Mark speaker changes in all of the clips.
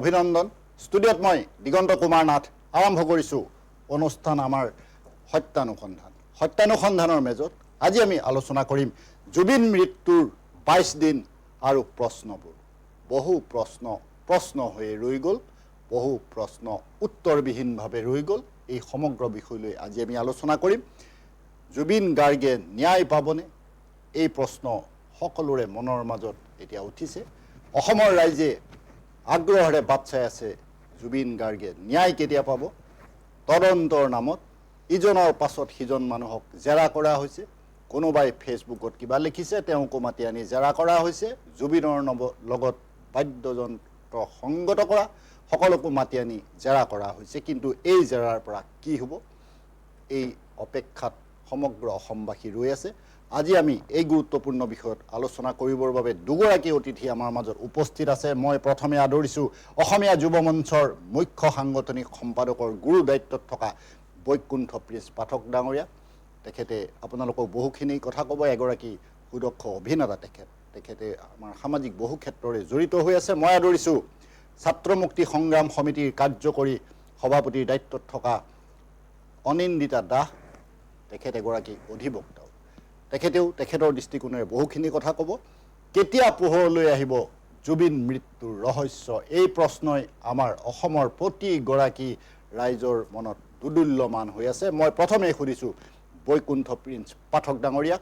Speaker 1: অভিনন্দন। ষ্টুডিঅ'ত মই দিগন্ত কুমাৰ নাথ আৰম্ভ কৰিছোঁ অনুষ্ঠান আমাৰ সত্যানুসন্ধানৰ মেজত। আজি আমি আলোচনা কৰিম জুবিন মৃত্যুৰ ২২ দিন আৰু প্ৰশ্নবোৰ। বহু প্ৰশ্ন হৈয়ে ৰৈ গ'ল, বহু প্ৰশ্ন উত্তৰবিহীনভাৱে ৰৈ গ'ল। এই সমগ্ৰ বিষয়লৈ আজি আমি আলোচনা কৰিম। জুবিন গাৰ্গে ন্যায় পাবনে? এই প্ৰশ্ন সকলোৰে মনৰ মাজত এতিয়া উঠিছে। অসমৰ ৰাইজে আগ্ৰহেৰে বাট চাই আছে জুবিন গাৰ্গে ন্যায় কেতিয়া পাব। তদন্তৰ নামত ইজনৰ পাছত সিজন মানুহক জেৰা কৰা হৈছে। কোনোবাই ফেচবুকত কিবা লিখিছে, তেওঁকো মাতি আনি জেৰা কৰা হৈছে। জুবিনৰ লগত বাদ্যযন্ত্ৰ সংগত কৰা সকলোকো মাতি আনি জেৰা কৰা হৈছে। কিন্তু এই জেৰাৰ পৰা কি হ'ব, এই অপেক্ষাত সমগ্ৰ অসমবাসী ৰৈ আছে। আজি আমি এই গুৰুত্বপূৰ্ণ বিষয়ত আলোচনা কৰিবৰ বাবে দুগৰাকী অতিথি আমাৰ মাজত উপস্থিত আছে। মই প্ৰথমে আদৰিছোঁ অসমীয়া যুৱ মঞ্চৰ মুখ্য সাংগঠনিক সম্পাদকৰ গুৰু দায়িত্বত থকা বৈকুণ্ঠ প্ৰিন্স পাঠক ডাঙৰীয়া। তেখেতে আপোনালোকক বহুখিনি কথা ক'ব। এগৰাকী সুদক্ষ অভিনেতা তেখেতে আমাৰ সামাজিক বহু ক্ষেত্ৰৰে জড়িত হৈ আছে। মই আদৰিছোঁ ছাত্ৰ মুক্তি সংগ্ৰাম সমিতিৰ কাৰ্যকৰী সভাপতিৰ দায়িত্বত থকা অনিন্দিতা দাস। তেখেত এগৰাকী অধিবক্তাও। তেখেতেও তেখেতৰ দৃষ্টিকোণেৰে বহুখিনি কথা ক'ব। কেতিয়া পোহৰলৈ আহিব জুবিন মৃত্যুৰ ৰহস্য? এই প্ৰশ্নই আমাৰ অসমৰ প্ৰতিগৰাকী ৰাইজৰ মনত দুদুল্যমান হৈ আছে। মই প্ৰথমেই সুধিছোঁ বৈকুণ্ঠ প্ৰিন্স পাঠক ডাঙৰীয়াক,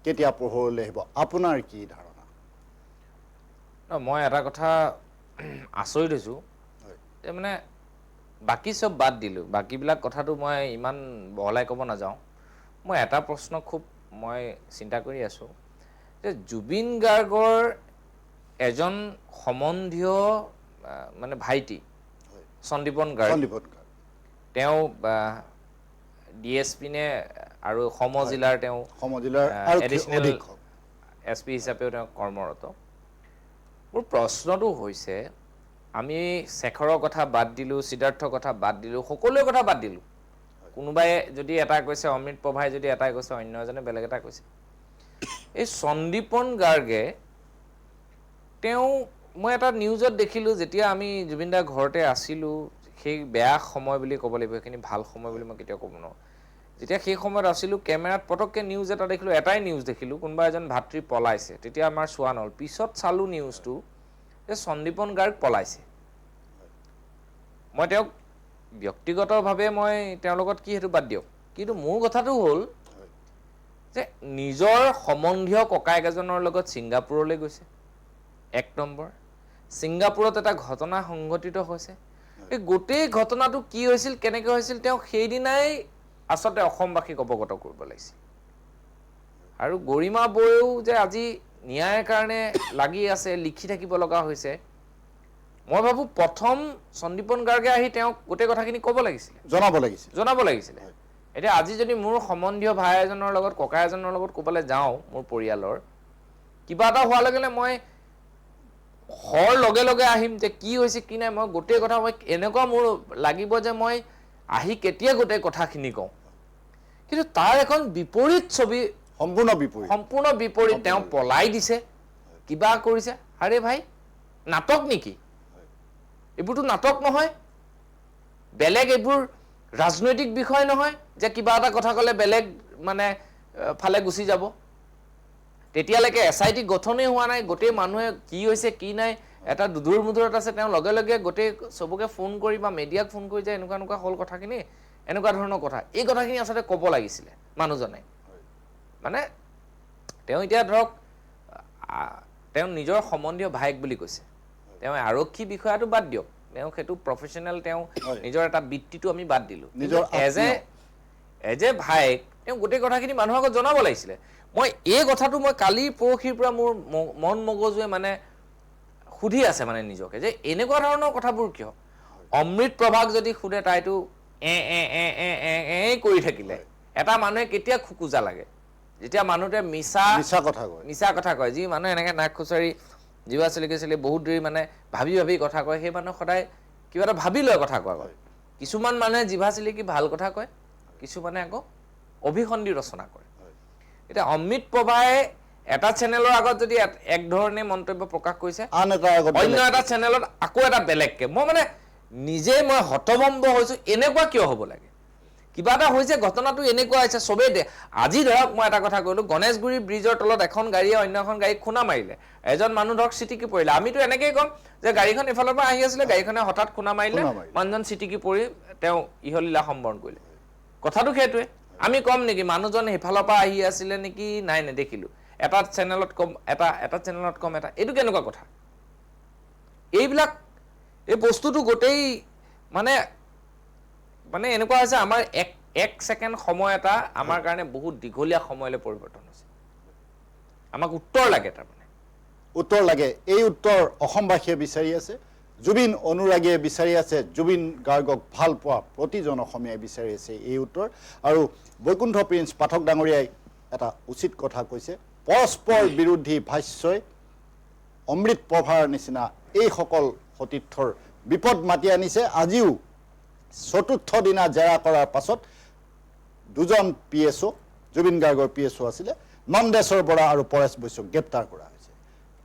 Speaker 1: কেতিয়া পোহৰলৈ আহিব? আপোনাৰ কি ধাৰণা?
Speaker 2: মই এটা কথা আচৰিত হৈছোঁ, মানে বাকী চব বাদ দিলোঁ, বাকীবিলাক কথাটো মই ইমান বহলাই ক'ব নাযাওঁ। মই এটা প্ৰশ্ন খুব মই চিন্তা কৰি আছোঁ যে জুবিন গাৰ্গৰ এজন সম্বন্ধীয় মানে ভাইটি সন্দীপন গাৰ্গ, তেওঁ DSP নে আৰু সমজিলাৰ তেওঁ এডিশ্যনেল SP হিচাপেও তেওঁ কৰ্মৰত। মোৰ প্ৰশ্নটো হৈছে, আমি শেখৰৰ কথা বাদ দিলোঁ, সিদ্ধাৰ্থৰ কথা বাদ দিলোঁ, সকলোৰে কথা বাদ দিলোঁ। কোনোবাই যদি এটা কৈছে, অমৃত প্ৰভাই যদি এটা কৈছে, অন্য এজনে বেলেগ এটা কৈছে। এই সন্দীপন গাৰ্গে মই এটা নিউজত দেখিলোঁ, যেতিয়া আমি জুবিনদাৰ ঘৰতে আছিলোঁ, সেই বেয়া সময় বুলি ক'ব লাগিব, সেইখিনি ভাল সময় বুলি মই কেতিয়াও ক'ব নোৱাৰোঁ। যেতিয়া সেই সময়ত আছিলোঁ, কেমেৰাত পটককৈ নিউজ এটা দেখিলোঁ, এটাই নিউজ দেখিলোঁ, কোনোবা এজন ভাতৃ পলাইছে। তেতিয়া আমাৰ চোৱা নহ'ল। পিছত চালোঁ নিউজটো যে সন্দীপন গাৰ্গ পলাইছে। মই তেওঁক ব্যক্তিগতভাৱে মই তেওঁৰ লগত কি সেইটো বাদ দিয়ক, কিন্তু মোৰ কথাটো হ'ল যে নিজৰ সম্বন্ধীয় ককায়েক এজনৰ লগত ছিংগাপুৰলৈ গৈছে। ১ নম্বৰ, ছিংগাপুৰত এটা ঘটনা সংঘটিত হৈছে। এই গোটেই ঘটনাটো কি হৈছিল, কেনেকৈ হৈছিল, তেওঁ সেইদিনাই আচলতে অসমবাসীক অৱগত কৰিব লাগিছিল। আৰু গৰিমা বৌয়েও যে আজি ন্যায়ৰ কাৰণে লাগি আছে, লিখি থাকিব লগা হৈছে, মই ভাবোঁ প্ৰথম সন্দীপন গাৰ্গে আহি তেওঁক গোটেই কথাখিনি ক'ব লাগিছিলে, জনাব লাগিছিলে। এতিয়া আজি যদি মোৰ সম্বন্ধীয় ভাই এজনৰ লগত, ককা এজনৰ লগত ক'বলৈ যাওঁ, মোৰ পৰিয়ালৰ কিবা এটা হোৱাৰ লগে লগে মই লগে লগে আহিম যে কি হৈছে কি নাই, মই গোটেই কথা মই এনেকুৱা মোৰ লাগিব যে মই আহি কেতিয়া গোটেই কথাখিনি কওঁ। কিন্তু তাৰ এখন বিপৰীত ছবি, সম্পূৰ্ণ বিপৰীত। তেওঁ পলাই দিছে, কিবা কৰিছে। আৰে ভাই, নাটক নেকি? এইবোৰতো নাটক নহয়, বেলেগ এইবোৰ ৰাজনৈতিক বিষয় নহয় যে কিবা এটা কথা ক'লে বেলেগ মানে ফালে গুচি যাব। তেতিয়ালৈকে SIT গঠনেই হোৱা নাই, গোটেই মানুহে কি হৈছে কি নাই এটা দুধুৰ মুধুৰত আছে। তেওঁ লগে লগে গোটেই চবকে ফোন কৰি বা মিডিয়াক ফোন কৰি যে এনেকুৱা এনেকুৱা হ'ল কথাখিনি, এনেকুৱা ধৰণৰ কথা, এই কথাখিনি আচলতে ক'ব লাগিছিলে মানুহজনে। মানে তেওঁ এতিয়া ধৰক, তেওঁ নিজৰ সম্বন্ধীয় ভায়েক বুলি কৈছে, তেওঁ আৰক্ষী বিষয়াটো বাদ দিয়ক, তেওঁ সেইটো প্ৰফেশ্যনেল, তেওঁ নিজৰ এটা বৃত্তিটো আমি বাদ দিলোঁ। এজ এ ভায়েক তেওঁ গোটেই কথাখিনি মানুহৰ আগত জনাব লাগিছিলে। মই এই কথাটো মই কালি পৰহিৰ পৰা মোৰ মন মগজুৱে মানে সুধি আছে মানে নিজকে, যে এনেকুৱা ধৰণৰ কথাবোৰ কিয়? অমৃত প্ৰভাক যদি সোধে, তাইতো কৰি থাকিলে। এটা মানুহে কেতিয়া খোকোজা লাগে? যেতিয়া মানুহটোৱে মিছা কথা কয়। যি মানুহে এনেকৈ নাক খুচৰি জিভা চেলিকি বহুত দেৰি মানে ভাবি ভাবি কথা কয়, সেই মানুহ সদায় কিবা এটা ভাবি লয় কথা কোৱা আগত। কিছুমান মানুহে জিভা চেলিকি ভাল কথা কয়, কিছুমানে আকৌ অভিসন্ধি ৰচনা কৰে। এতিয়া অমৃত প্ৰভাই এটা চেনেলৰ আগত যদি এক ধৰণে মন্তব্য প্ৰকাশ কৰিছে
Speaker 1: আন এটা আগত
Speaker 2: অন্য এটা চেনেলত আকৌ এটা বেলেগকে মই মানে নিজে মই হতভম্ব হৈছো এনেকুৱা কিয় হ'ব লাগে কিবা এটা হৈছে ঘটনাটো এনেকুৱা হৈছে সবেই আজি ধৰক মই এটা কথা কৈলো গণেশগুৰি ব্ৰিজৰ তলত এখন গাড়ীয়ে অন্য এখন গাড়ীক খুনা মাৰিলে এজন মানুহ ধৰক চিটিকি পৰিলে আমিতো এনেকৈ ক'ম যে গাড়ীখন এফালৰ পৰা আহি আছিলে গাড়ীখনে হঠাৎ খুনা মাৰিলে মানুহজন চিটিকি পৰি তেওঁ ইহলীলা সম্বৰণ কৰিলে কথাটো সেইটোৱে আমি কম নেকি মানুহজন সেইফালৰ পৰা আহি আছিলে নেকি নাই নেদেখিলো এটা চেনেলত কম এটা চেনেলত কম এটা এইটো কেনেকুৱা কথা এইবিলাক এই বস্তুটো গোটেই মানে মানে এনেকুৱা হৈছে আমাৰ এক ছেকেণ্ড সময় এটা আমাৰ কাৰণে বহুত দীঘলীয়া সময়লৈ পৰিৱৰ্তন হৈছে আমাক উত্তৰ লাগে তাৰমানে
Speaker 1: উত্তৰ লাগে এই উত্তৰ অসমবাসীয়ে বিচাৰি আছে জুবিন অনুৰাগীয়ে বিচাৰি আছে জুবিন গাৰ্গক ভাল পোৱা প্ৰতিজন অসমীয়াই বিচাৰি আছে এই উত্তৰ আৰু বৈকুণ্ঠ প্ৰিন্স পাঠক ডাঙৰীয়াই এটা উচিত কথা কৈছে পৰস্পৰ বিৰোধী ভাষ্যই অমৃত প্ৰভাৰ নিচিনা এইসকল সতীৰ্থৰ বিপদ মাতি আনিছে আজিও চতুৰ্থ দিনা জেৰা কৰাৰ পাছত দুজন PSO জুবিন গাৰ্গৰ PSO আছিলে নন্দেশ্বৰ বৰা আৰু পৰেশ বৈশ্যক গ্ৰেপ্তাৰ কৰা হৈছে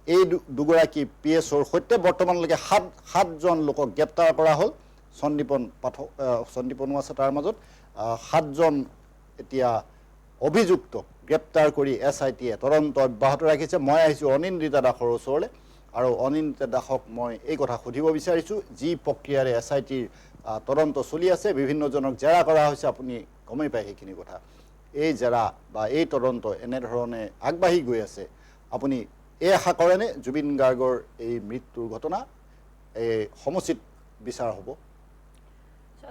Speaker 1: এই দুগৰাকী PSOৰ সৈতে বৰ্তমানলৈকে সাতজন লোকক গ্ৰেপ্তাৰ কৰা হ'ল সন্দীপনো আছে তাৰ মাজত সাতজন এতিয়া অভিযুক্তক গ্ৰেপ্তাৰ কৰি SITয়ে তদন্ত অব্যাহত ৰাখিছে মই আহিছোঁ অনিন্দিতা দাসৰ ওচৰলৈ আৰু অনিন্দিতা দাসক মই এই কথা সুধিব বিচাৰিছোঁ যি প্ৰক্ৰিয়াৰে SITৰ তদন্ত চলি আছে বিভিন্নজনক জেৰা কৰা হৈছে আপুনি গমেই পায় সেইখিনি কথা এই জেৰা বা এই তদন্ত এনেধৰণে আগবাঢ়ি গৈ আছে আপুনি এই আশা কৰেনে জুবিন গাৰ্গৰ এই মৃত্যুৰ ঘটনা এই সমুচিত বিচাৰ হ'ব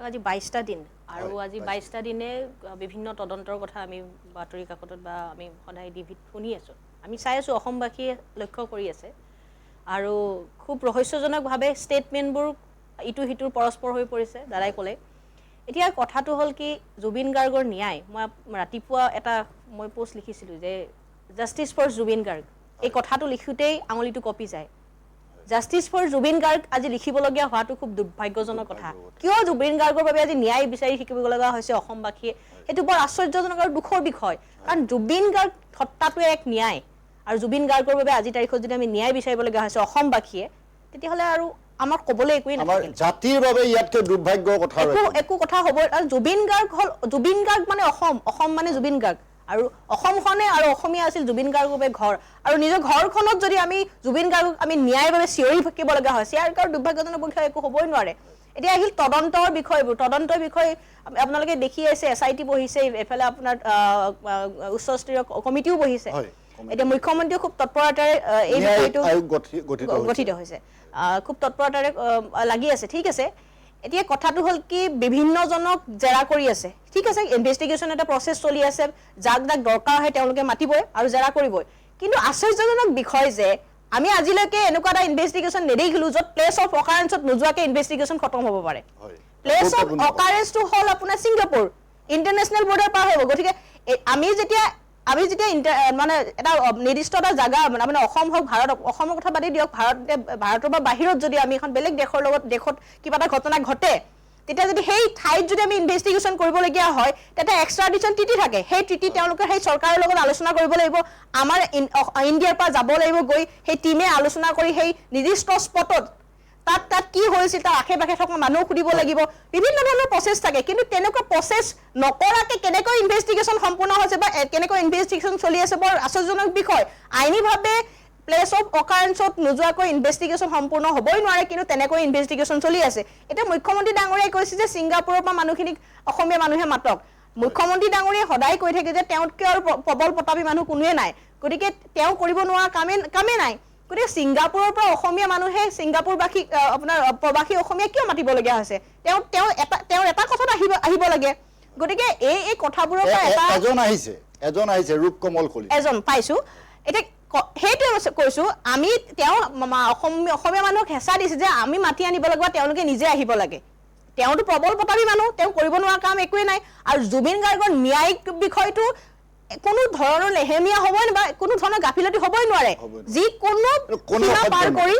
Speaker 3: আজি 22টা দিন আৰু আজি 22টা দিনে বিভিন্ন তদন্তৰ কথা আমি বাতৰি কাকতত বা আমি সদায় টিভিত শুনি আছো আমি চাই আছো অসমবাসীয়ে লক্ষ্য কৰি আছে আৰু খুব ৰহস্যজনকভাৱে ষ্টেটমেণ্টবোৰ ইটো সিটোৰ পৰস্পৰ হৈ পৰিছে দাদাই ক'লে এতিয়া কথাটো হ'ল কি জুবিন গাৰ্গৰ ন্যায় মই ৰাতিপুৱা এটা মই পোষ্ট লিখিছিলোঁ যে জাষ্টিছ ফৰ জুবিন গাৰ্গ এই কথাটো লিখোঁতেই আঙুলিটো কপি যায় জাষ্টিছ ফৰ জুবিন গাৰ্গ আজি লিখিবলগীয়া হোৱাটো খুব দুৰ্ভাগ্যজনক কথা কিয় জুবিন গাৰ্গৰ বাবে আজি ন্যায় বিচাৰি শিকিব লগা হৈছে অসমবাসীয়ে সেইটো বৰ আশ্চৰ্যজনক আৰু দুখৰ বিষয় কাৰণ জুবিন গাৰ্গ হত্যাটোৱে এক ন্যায় আৰু জুবিন গাৰ্গৰ বাবে আজি তাৰিখত যদি আমি ন্যায় বিচাৰিবলগীয়া হৈছে অসমবাসীয়ে তেতিয়াহ'লে আৰু আমাৰ ক'বলৈ একোৱেই নাথাকিল
Speaker 1: জাতিৰ বাবে ইয়াতকৈ দুৰ্ভাগ্যৰ কথা
Speaker 3: একো কথা হ'ব আৰু জুবিন গাৰ্গ মানে অসম মানে জুবিন গাৰ্গ আৰু অসমখনে আৰু অসমীয়া আছিল জুবিন গাৰ্গৰ বাবে ঘৰ আৰু নিজৰ ঘৰখনত যদি আমি জুবিন গাৰ্গক আমি ন্যায়ৰ বাবে চিঞৰি থাকিব লগা হয় ইয়াৰ কাৰণ দুৰ্ভাগ্যজনক বিষয় একো হ'বই নোৱাৰে এতিয়া আহিল তদন্তৰ বিষয় আপোনালোকে দেখি আছে SIT বহিছে এফালে আপোনাৰ উচ্চস্তৰীয় কমিটিও বহিছে এতিয়া মুখ্যমন্ত্ৰীও খুব তৎপৰতাৰে এই বিষয়টো গঠিত হৈছে খুব তৎপৰতাৰে লাগি আছে ঠিক আছে এতিয়া কথাটো হ'ল কি বিভিন্নজনক জেৰা কৰি আছে ঠিক আছে ইনভেষ্টিগেশ্যন এটা প্ৰচেছ চলি আছে যাক দৰকাৰ হয় তেওঁলোকে মাতিবই আৰু জেৰা কৰিবই কিন্তু আশ্চৰ্যজনক বিষয় যে আমি আজিলৈকে এনেকুৱা এটা ইনভেষ্টিগেশ্যন নেদেখিলোঁ য'ত প্লেচ অফ অকাৰেঞ্চত নোযোৱাকৈ ইনভেষ্টিগেশ্যন খতম হ'ব পাৰে প্লেচ অফ অকাৰেঞ্চটো হ'ল আপোনাৰ ছিংগাপুৰ ইণ্টাৰনেশ্যনেল বৰ্ডাৰ পাৰ হ'ব গতিকে আমি যেতিয়া মানে এটা নিৰ্দিষ্ট এটা জাগা মানে অসম হওক অসমৰ কথা বাদে দিয়ক ভাৰতৰ বা বাহিৰত যদি আমি এখন বেলেগ দেশত কিবা এটা ঘটনা ঘটে তেতিয়া যদি সেই ঠাইত যদি আমি ইনভেষ্টিগেশ্যন কৰিবলগীয়া হয় তেতিয়া এক্সট্ৰাডিশ্যন ট্ৰিটি থাকে সেই ট্ৰিটি তেওঁলোকে সেই চৰকাৰৰ লগত আলোচনা কৰিব লাগিব আমাৰ ইণ্ডিয়াৰ পৰা যাব লাগিব গৈ সেই টিমে আলোচনা কৰি সেই নিৰ্দিষ্ট স্পটত তাত কি হৈছিল তাৰ আশে পাশে থকা মানুহ সুধিব লাগিব বিভিন্ন ধৰণৰ প্ৰচেছ থাকে কিন্তু তেনেকুৱা প্ৰচেছ নকৰাকৈ কেনেকৈ ইনভেষ্টিগেশ্যন সম্পূৰ্ণ হৈছে বা কেনেকৈ ইনভেষ্টিগেশ্যন চলি আছে বৰ আশ্চৰ্যজনক বিষয় আইনীভাৱে প্লেচ অফ অকাৰেঞ্চত নোযোৱাকৈ ইনভেষ্টিগেশ্যন সম্পূৰ্ণ হ'বই নোৱাৰে কিন্তু তেনেকৈ ইনভেষ্টিগেশ্যন চলি আছে এতিয়া মুখ্যমন্ত্ৰী ডাঙৰীয়াই কৈছে যে ছিংগাপুৰৰ পৰা মানুহখিনিক অসমীয়া মানুহে মাতক মুখ্যমন্ত্ৰী ডাঙৰীয়াই সদায় কৈ থাকে যে তেওঁতকৈ আৰু প্ৰবল প্ৰতাপী মানুহ কোনোৱে নাই গতিকে তেওঁ কৰিব নোৱাৰা কামেই নাই গতিকে ছিংগাপুৰৰ পৰা অসমীয়া মানুহে ছিংগাপুৰবাসী আপোনাৰ প্ৰবাসী অসমীয়া কিয় মাতিবলগীয়া হৈছে তেওঁৰ এটা কথাত আহিব লাগে গতিকে এই কথাবোৰৰ পৰা
Speaker 1: এজন আহিছে ৰূপকমল কলিতা
Speaker 3: এজন পাইছোঁ এতিয়া সেইটোৱে কৈছোঁ আমি তেওঁ অসমীয়া মানুহক হেঁচা দিছে যে আমি মাতি আনিব লাগিব তেওঁলোকে নিজে আহিব লাগে তেওঁতো প্ৰবল প্ৰতাপী মানুহ তেওঁ কৰিব নোৱাৰা কাম একোৱেই নাই আৰু জুবিন গাৰ্গৰ ন্যায়িক বিষয়টো কোনো ধৰণৰ লেহেমীয়া হ'বই বা কোনো ধৰণৰ গাফিলতি হ'বই নোৱাৰে যিকোনো সীমা পাৰ কৰি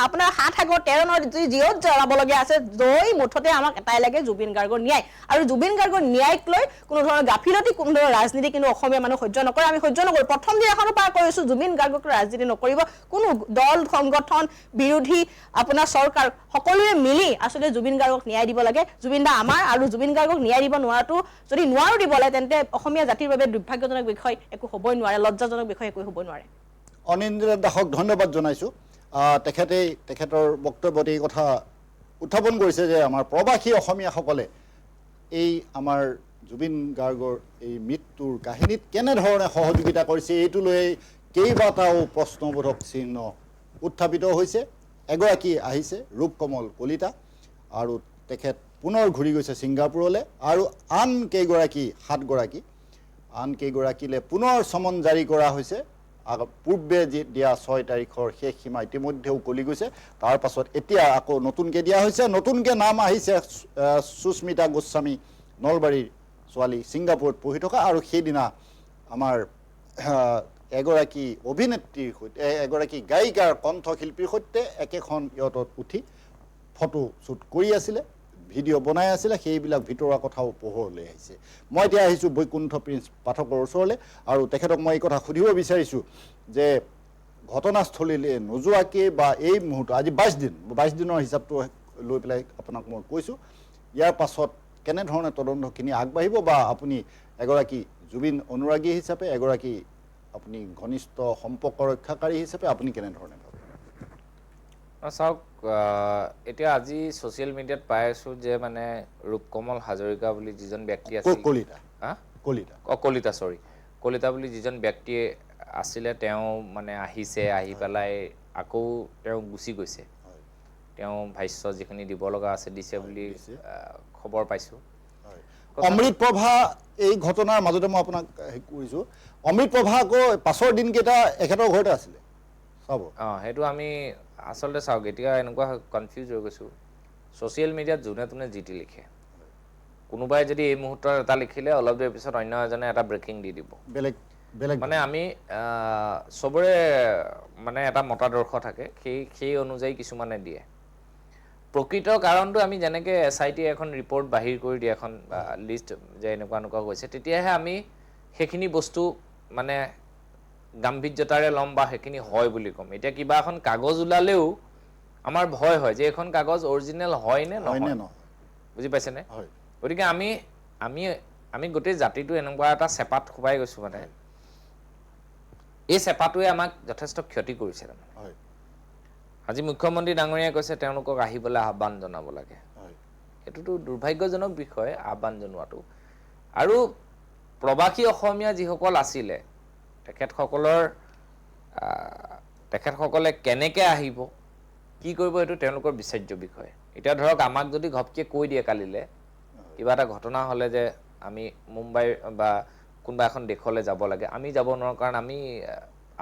Speaker 3: আপোনাৰ হাত আগৰ 13 নৰ জিঅ'ত জ্বলাবলগীয়া আছে জয় মুঠতে আমাক এটাই লাগে জুবিন গাৰ্গৰ ন্যায় আৰু জুবিন গাৰ্গৰ ন্যায়ক লৈ কোনো ধৰণৰ গাফিলতি কোনো ধৰণৰ ৰাজনীতি কিন্তু অসমীয়া মানুহ সহ্য নকৰে আমি সহ্য নকৰোঁ প্ৰথম দিনাখনো পাৰ কৰিছোঁ জুবিন গাৰ্গক ৰাজনীতি নকৰিব কোনো দল সংগঠন বিৰোধী আপোনাৰ চৰকাৰ সকলোৱে মিলি আচলতে জুবিন গাৰ্গক ন্যায় দিব লাগে জুবিন দা আমাৰ আৰু জুবিন গাৰ্গক ন্যায় দিব নোৱাৰাটো যদি নোৱাৰো দিবলৈ তেন্তে অসমীয়া জাতিৰ বাবে দুৰ্ভাগ্যজনক বিষয় একো হ'বই নোৱাৰে লজ্জাজনক বিষয় একো হ'বই নোৱাৰে
Speaker 1: অনিন্দ্ৰ দাসক ধন্যবাদ জনাইছোঁ তেখেতৰ বক্তব্যত এই কথা উত্থাপন কৰিছে যে আমাৰ প্ৰবাসী অসমীয়াসকলে এই আমাৰ জুবিন গাৰ্গৰ এই মৃত্যুৰ কাহিনীত কেনেধৰণে সহযোগিতা কৰিছে এইটো লৈ কেইবাটাও প্ৰশ্নবোধক চিহ্ন উত্থাপিত হৈছে এগৰাকী আহিছে ৰূপকমল কলিতা আৰু তেখেত পুনৰ ঘূৰি গৈছে ছিংগাপুৰলৈ আৰু আন কেইগৰাকীলৈ পুনৰ সমন জাৰি কৰা হৈছে পূৰ্বে দিয়া 6 তাৰিখৰ শেষ সীমা ইতিমধ্যে উকলি গৈছে তাৰ পাছত এতিয়া আকৌ নতুনকৈ দিয়া হৈছে নতুনকৈ নাম আহিছে সুস্মিতা গোস্বামী নলবাৰীৰ ছোৱালী ছিংগাপুৰত পঢ়ি থকা আৰু সেইদিনা আমাৰ এগৰাকী অভিনেত্ৰীৰ সৈতে এগৰাকী গায়িকাৰ কণ্ঠশিল্পীৰ সৈতে একেখন ইয়তত উঠি ফটো শ্বুট কৰি আছিলে ভিডিঅ' বনাই আছিলে সেইবিলাক ভিতৰুৱা কথাও পোহৰলৈ আহিছে মই এতিয়া আহিছোঁ বৈকুণ্ঠ প্ৰিন্স পাঠকৰ ওচৰলৈ আৰু তেখেতক মই এই কথা সুধিব বিচাৰিছোঁ যে ঘটনাস্থলীলৈ নোযোৱাকৈ বা এই মুহূৰ্ত আজি 22 দিনৰ হিচাপটো লৈ পেলাই আপোনাক মই কৈছোঁ ইয়াৰ পাছত কেনেধৰণে তদন্তখিনি আগবাঢ়িব বা আপুনি এগৰাকী জুবিন অনুৰাগী হিচাপে এগৰাকী আপুনি ঘনিষ্ঠ সম্পৰ্ক ৰক্ষাকাৰী হিচাপে আপুনি কেনেধৰণে ভাবে
Speaker 2: চাওক এতিয়া আজি ছ'চিয়েল মিডিয়াত পাই আছোঁ যে মানে ৰূপকমল হাজৰিকা বুলি যিজন ব্যক্তি আছিল কলিতা বুলি যিজন ব্যক্তি আছিলে তেওঁ মানে আহিছে আহি পেলাই আকৌ তেওঁ গুচি গৈছে তেওঁ ভাষ্য যিখিনি দিব লগা আছে দিছে বুলি খবৰ পাইছোঁ
Speaker 1: অমৃত প্ৰভা এই ঘটনাৰ মাজতে মই আপোনাক কৈছোঁ অমৃত প্ৰভা আকৌ পাছৰ দিনকেইটা এখেতৰ ঘৰতে আছিলে চাব
Speaker 2: সেইটো আমি আচলতে চাওক এতিয়া এনেকুৱা কনফিউজ হৈ গৈছোঁ ছ'চিয়েল মিডিয়াত যোনে তোনে যি টি লিখে কোনোবাই যদি এই মুহূৰ্তৰ এটা লিখিলে অলপ দেৰি পিছত অন্য এজনে এটা ব্ৰেকিং দি দিব বেলেগ মানে আমি চবৰে মানে এটা মতাদৰ্শ থাকে সেই অনুযায়ী কিছুমানে দিয়ে প্ৰকৃত কাৰণটো আমি যেনেকৈ SIT এখন ৰিপৰ্ট বাহিৰ কৰি দিয়ে এখন লিষ্ট যে এনেকুৱা হৈছে তেতিয়াহে আমি সেইখিনি বস্তু মানে গাম্ভীৰ্যতাৰে ল'ম বা সেইখিনি হয় বুলি ক'ম এতিয়া কিবা এখন কাগজ ওলালেও আমাৰ ভয় হয় যে এখন কাগজ অৰিজিনেল হয় নে নহয় বুজি পাইছেনে গতিকে আমি গোটেই জাতিটো এনেকুৱা এটা চেপাত সোমাই গৈছোঁ মানে এই চেপাটোৱে আমাক যথেষ্ট ক্ষতি কৰিছে তাৰমানে আজি মুখ্যমন্ত্ৰী ডাঙৰীয়াই কৈছে তেওঁলোকক আহিবলৈ আহ্বান জনাব লাগে এইটোতো দুৰ্ভাগ্যজনক বিষয় আহ্বান জনোৱাটো আৰু প্ৰবাসী অসমীয়া যিসকল আছিলে তেখেতসকলে কেনেকৈ আহিব কি কৰিব এইটো তেওঁলোকৰ বিচাৰ্য বিষয় এতিয়া ধৰক আমাক যদি ঘপকৈ কৈ দিয়ে কালিলৈ কিবা এটা ঘটনা হ'লে যে আমি মুম্বাই বা কোনোবা এখন দেশলৈ যাব লাগে আমি যাব নোৱাৰোঁ কাৰণ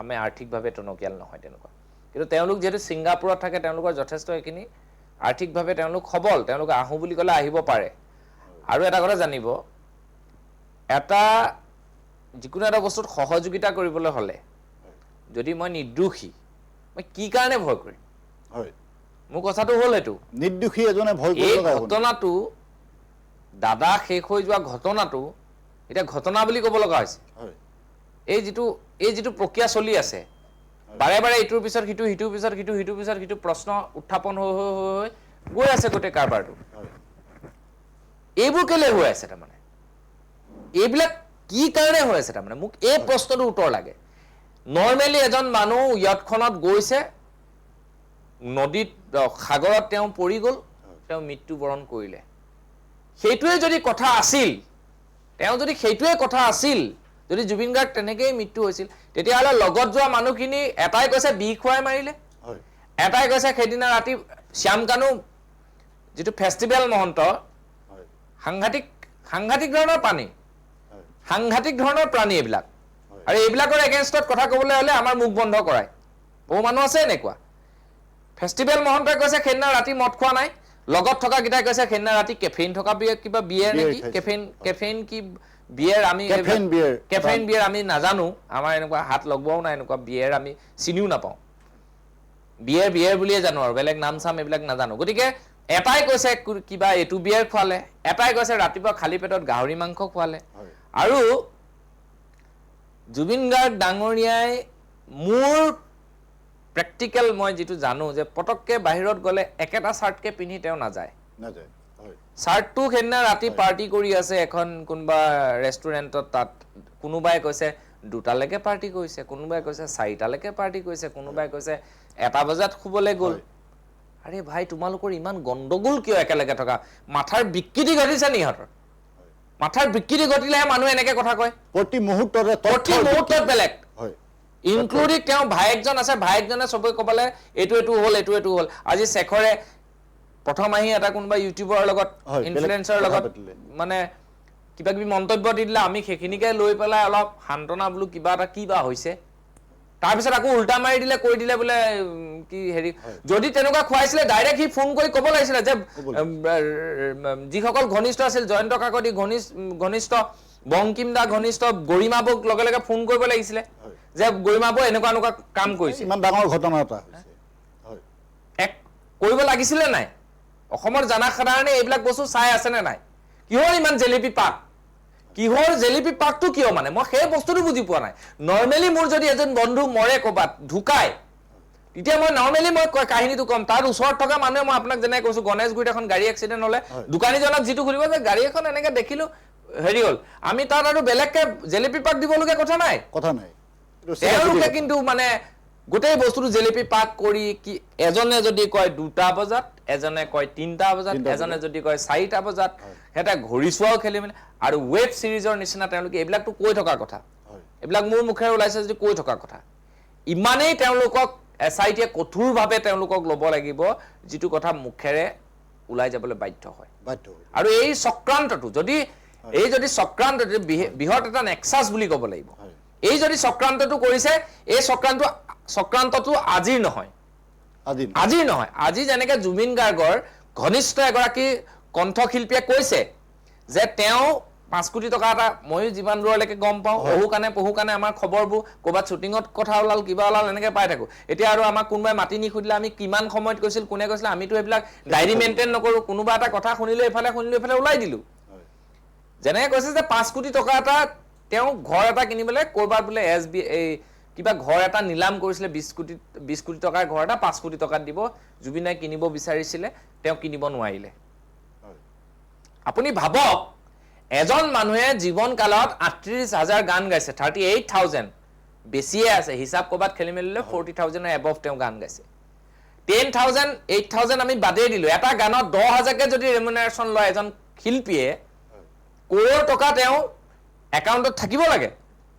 Speaker 2: আমি আৰ্থিকভাৱে টনকিয়াল নহয় তেনেকুৱা কিন্তু তেওঁলোক যিহেতু ছিংগাপুৰত থাকে তেওঁলোকৰ যথেষ্ট এইখিনি আৰ্থিকভাৱে তেওঁলোক সবল তেওঁলোক আহোঁ বুলি ক'লে আহিব পাৰে আৰু এটা কথা জানিব যিকোনো এটা বস্তুত সহযোগিতা কৰিবলৈ হ'লে যদি মই নিৰ্দোষী মই কি কাৰণে ভয় কৰিম মোৰ কথাটো হ'ল এইটো
Speaker 1: নিৰ্দোষী এজনে ভয় কৰিব
Speaker 2: এই ঘটনাটো দাদা শেষ হৈ যোৱা ঘটনাটো এতিয়া ঘটনা বুলি ক'ব লগা হৈছে এই যিটো প্ৰক্ৰিয়া চলি আছে বাৰে বাৰে ইটোৰ পিছত সিটো সিটোৰ পিছত সিটো সিটোৰ পিছত সিটো প্ৰশ্ন উত্থাপন হৈ গৈ আছে গোটেই কাৰবাৰটো এইবোৰ কেলে হৈ আছে তাৰমানে এইবিলাক কি কাৰণে হৈ আছে তাৰমানে মোক এই প্ৰশ্নটোৰ উত্তৰ লাগে নৰ্মেলি এজন মানুহ ইয়াতখনত গৈছে নদীত সাগৰত তেওঁ পৰি গ'ল তেওঁ মৃত্যুবৰণ কৰিলে সেইটোৱে যদি কথা আছিল যদি জুবিন গাৰ্গ তেনেকেই মৃত্যু হৈছিল তেতিয়াহ'লে লগত যোৱা মানুহখিনি এটাই কৈছে বিষ খুৱাই মাৰিলে এটাই কৈছে সেইদিনা ৰাতি শ্যামকানু যিটো ফেষ্টিভেল মহন্ত সাংঘাতিক ধৰণৰ প্ৰাণী এইবিলাক আৰু এইবিলাকৰ এগেইনষ্টত কথা ক'বলৈ হ'লে আমাৰ মুখ বন্ধ কৰায় বহু মানুহ আছে এনেকুৱা ফেষ্টিভেল মহন্তই কৈছে সেইদিনা ৰাতি মদ খোৱা নাই লগত থকা কেইটাই কৈছে সেইদিনা ৰাতি কেফেইন থকা কিবা বিয়েৰ নেকি কেফেইন কি বিয়েৰ আমি
Speaker 1: কেফেইন
Speaker 2: বিয়েৰ আমি নাজানো আমাৰ এনেকুৱা হাত লগবাও নাই এনেকুৱা বিয়েৰ আমি চিনিও নাপাওঁ বিয়েৰ বুলিয়ে জানো আৰু বেলেগ নাম চাম এইবিলাক নাজানো গতিকে এটাই কৈছে কিবা এইটো বিয়েৰ খোৱালে এটাই কৈছে ৰাতিপুৱা খালী পেটত গাহৰি মাংস খোৱালে আৰু জুবিন গাৰ্গ ডাঙৰীয়াই মোৰ প্ৰেক্টিকেল মই যেটো জানো যে পটককে বাহিৰত গলে একেটা শাৰ্টকে পিন্ধি তেওঁ নাযায় শাৰ্টটো খেলনা ৰাতি পাৰ্টি কৰি আছে এখন কোনবা ৰেষ্টুৰেণ্টত তাত কোনোবাই কৈছে দুটালৈকে পাৰ্টি কৰিছে কোনোবাই কৈছে চাৰিটালৈকে পাৰ্টি কৰিছে কোনোবাই কৈছে এটা বজাত খুবলে গ'ল আৰে ভাই তোমালোকৰ ইমান গণ্ডগোল কিয় একেলগে থকা মাথাৰ বিকৃতি ঘটিছে নিহতৰ মাথাৰ বিকৃতি ঘটিলেহে মানুহ এনেকে কথা কয়
Speaker 1: প্ৰতি মুহূৰ্তত
Speaker 2: বেলেগ ইনক্লুডিং তেওঁ ভাইকজন আছে ভাইকজনে সবে কবলে এইটো হ'ল আজি শেখৰে প্ৰথম আহি এটা কোনবা ইউটিউবৰ লগত ইনফ্লুয়েন্সাৰ লগত মানে কিবা কিবি মন্তব্য দিলে আমি সেইখিনিকে লৈ পেলাই অলপ শান্তনা বলু কিবা এটা কিবা হৈছে তাৰ পিছত আকৌ উল্টা মাৰি দিলে কৈ দিলে বোলে কি হেৰি যদি তেনেকুৱা খুৱাইছিলে ডাইৰেক্ট হি ফোন কৰি কব লাগিছিলে যে যিসকল ঘনিষ্ঠ আছিল জয়ন্ত কাকতি ঘনিষ্ঠ বংকিম দা ঘনিষ্ঠ গৰিমাবক লগে লগে ফোন কৰিব লাগিছিলে যে গৰিমাব এনেকুৱা কাম কৰিছে
Speaker 1: ইমান ডাঙৰ ঘটনা এটা হৈছে হয়
Speaker 2: এক কৰিব লাগিছিলে নাই অসমৰ জনসাধাৰণে এইবিলাক বস্তু চাই আছে নে নাই কিহৰ ইমান জেলিপি পাক কিহৰ জেলিপি পাকটো কিয় মানে মই সেই বস্তুটো বুজি পোৱা নাই নৰমালি মোৰ যদি এজন বন্ধু মৰে কবাত ঢুকায় তেতিয়া মই নৰমালি মই কাহিনীটো কম তাৰ ওচৰত থকা মানুহে মই আপোনাক যেনে কৈছো গণেশগুৰিত এখন গাড়ী এক্সিডেন্ট হলে দোকানীজনক যেটো খুলিব যে গাড়ী এখন এনেকে দেখিলো হেৰি হল আমি তাত আৰু বেলেগকে জেলিপি পাক দিবলগীয়া কথা নাই তেওঁলোকে কিন্তু মানে গোটেই বস্তুটো জেলিপি পাক কৰি কি এজনে যদি কয় 2টা বজাত এজনে কয় 3টা বজাত এজনে যদি কয় 4টা বজাত হেটা ঘড়ি চোৱাও খেলি মানে আৰু ওয়েব সিৰিজৰ নিচিনা তেওঁলোকে এইবিলাকটো কৈ থকা কথা এইবিলাক মোৰ মুখেৰে ওলাইছে যদি কৈ থকা কথা ইমানেই তেওঁলোকক এসআইটিয়ে কঠোৰভাৱে তেওঁলোকক ল'ব লাগিব যেটো কথা মুখেৰে ওলাই যাবলৈ বাধ্য হয় আৰু এই চক্ৰান্তটো যদি চক্ৰান্ত বিহত এটা নেক্সাস বুলি ক'ব লাগিব এই যদি চক্ৰান্তটো কৰিছে এই চক্ৰান্তটো আজিৰ নহয় আজি যেনেকে জুবিন গাৰ্গৰ ঘনিষ্ঠ এগৰাকী কণ্ঠশিল্পীয়ে কৈছে যে তেওঁ 5 কোটি টকা এটা মই জীৱান দূৰলৈকে গম পাওঁ পহু কানে আমাৰ খবৰবোৰ ক'বাত শুটিঙত কথা ওলাল কিবা ওলাল এনেকে পাই থাকো এতিয়া আৰু আমাক কোনবাই মাতি নি খুদিলে আমি কিমান সময়ত কৈছিল কোনে কৈছিল আমিতো এইবিলাক ডায়েৰী মেইনটেইন নকৰো কোনোবা এটা কথা শুনিলে এফালে ওলাই দিলো যেনে কৈছে যে 5 কোটি টকা এটা তেওঁ ঘৰ এটা কিনিবলে কৰবাত বোলে এসবি কিবা ঘৰ এটা নিলাম কৰিছিলে 20 কোটি টকাৰ ঘৰ এটা 5 কোটি টকাত দিব জুবিনাই কিনিব বিচাৰিছিলে তেওঁ কিনিব নোৱাৰিলে আপুনি ভাবক এজন মানুহে জীৱন কালত 38000 গান গাইছে 38000 বেছিয়ে আছে হিসাব কৰবাত খেলি মেলিলে 40000 এৰ এবভ তেওঁ গান গাইছে 10000 8000 আমি বাদে দিলো এটা গানত 10000 কে যদি ৰেমুনাৰেচন লয় এজন শিল্পীয়ে কোৰৰ টকা তেওঁ একাউণ্টত থাকিব লাগে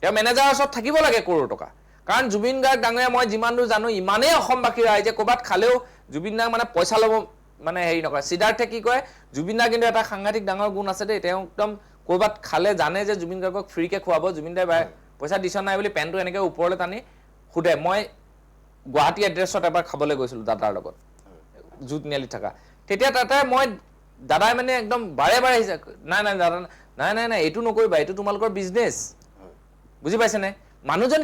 Speaker 2: তেওঁ মেনেজাৰৰ ওচৰত থাকিব লাগে কোৰৰ টকা কাৰণ জুবিন গাৰ্গ ডাঙৰীয়া মই যিমান দূৰ জানো ইমানেই অসমবাসী ৰাইজে ক'বাত খালেও জুবিন দাক মানে পইচা ল'ব মানে হেৰি নকৰে সিদ্ধাৰ্থে কি কয় জুবিন দা কিন্তু এটা সাংঘাতিক ডাঙৰ গুণ আছে দেই তেওঁ একদম ক'বাত খালে জানে যে জুবিন গাৰ্গক ফ্ৰীকে খুৱাব জুবিন দাই পইচা দিছ নাই বুলি পেনটো এনেকে ওপৰলৈ টানি খুদে মই গুৱাহাটী এড্ৰেছত এবাৰ খাবলৈ গৈছিলো দাদাৰ লগত জুত নিয়ালি থকা তেতিয়া তাতে মই দাদাই মানে একদম বাৰে আহিছে নাই দাদা নাই এইটো নকৰিবা এইটো তোমালোকৰ বিজনেছ বুজি পাইছে নে মানুহজন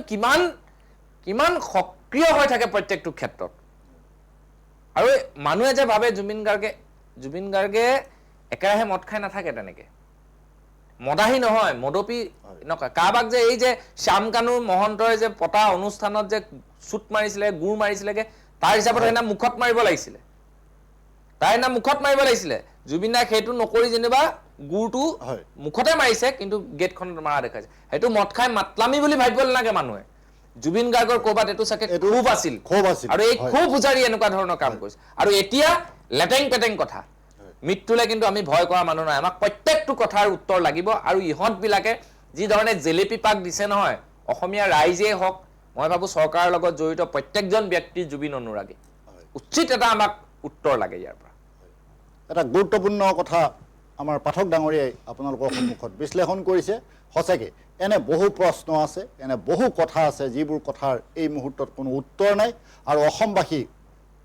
Speaker 2: কিমান সক্ৰিয় হৈ থাকে প্ৰত্যেকটো ক্ষেত্ৰত আৰু মানুহে যে ভাবে জুবিন গাৰ্গে একেৰাহে মদ খাই নাথাকে তেনেকে মদাহী নহয় মদপি নকয় কাবাক যে এই যে শ্যামকানুৰ মহন্তই যে পতা অনুষ্ঠানত যে চুট মাৰিছিলে গুৰ মাৰিছিলেগে তাৰ হিচাপত সেইনা মুখত মাৰিব লাগিছিলে জুবিন দাই সেইটো নকৰি যেনিবা গুৰটো মুখতে মাৰিছে কিন্তু গেটখনত মাৰা দেখাইছে সেইটো মদ খাই মাতলামি বুলি ভাবিব নালাগে মানুহে জুবিন গাৰ্গৰ ক'বাত এইটো চাকে খুব আছিল আৰু এই খুব উজাৰি এনেকুৱা ধৰণৰ কাম কৰিছে আৰু এতিয়া লেটেং পেটেং কথা মৃত্যুলে কিন্তু আমি ভয় কৰা মানুহ নাই আমাক প্ৰত্যেকটো কথাৰ উত্তৰ লাগিব আৰু ইহঁত বিলাকে যি ধৰণে জেলেপি পাক দিছে নহয় অসমীয়া ৰাইজে হওক মই ভাবো চৰকাৰৰ লগত জড়িত প্ৰত্যেকজন ব্যক্তি জুবিন অনুৰাগী উচিত এটা আমাক উত্তৰ লাগে ইয়াৰ পৰা
Speaker 1: এটা গুৰুত্বপূৰ্ণ কথা আমাৰ পাঠক ডাঙৰীয়াই আপোনালোকৰ সন্মুখত বিশ্লেষণ কৰিছে সঁচাকৈ এনে বহু প্ৰশ্ন আছে এনে বহু কথা আছে যিবোৰ কথাৰ এই মুহূৰ্তত কোনো উত্তৰ নাই আৰু অসমবাসী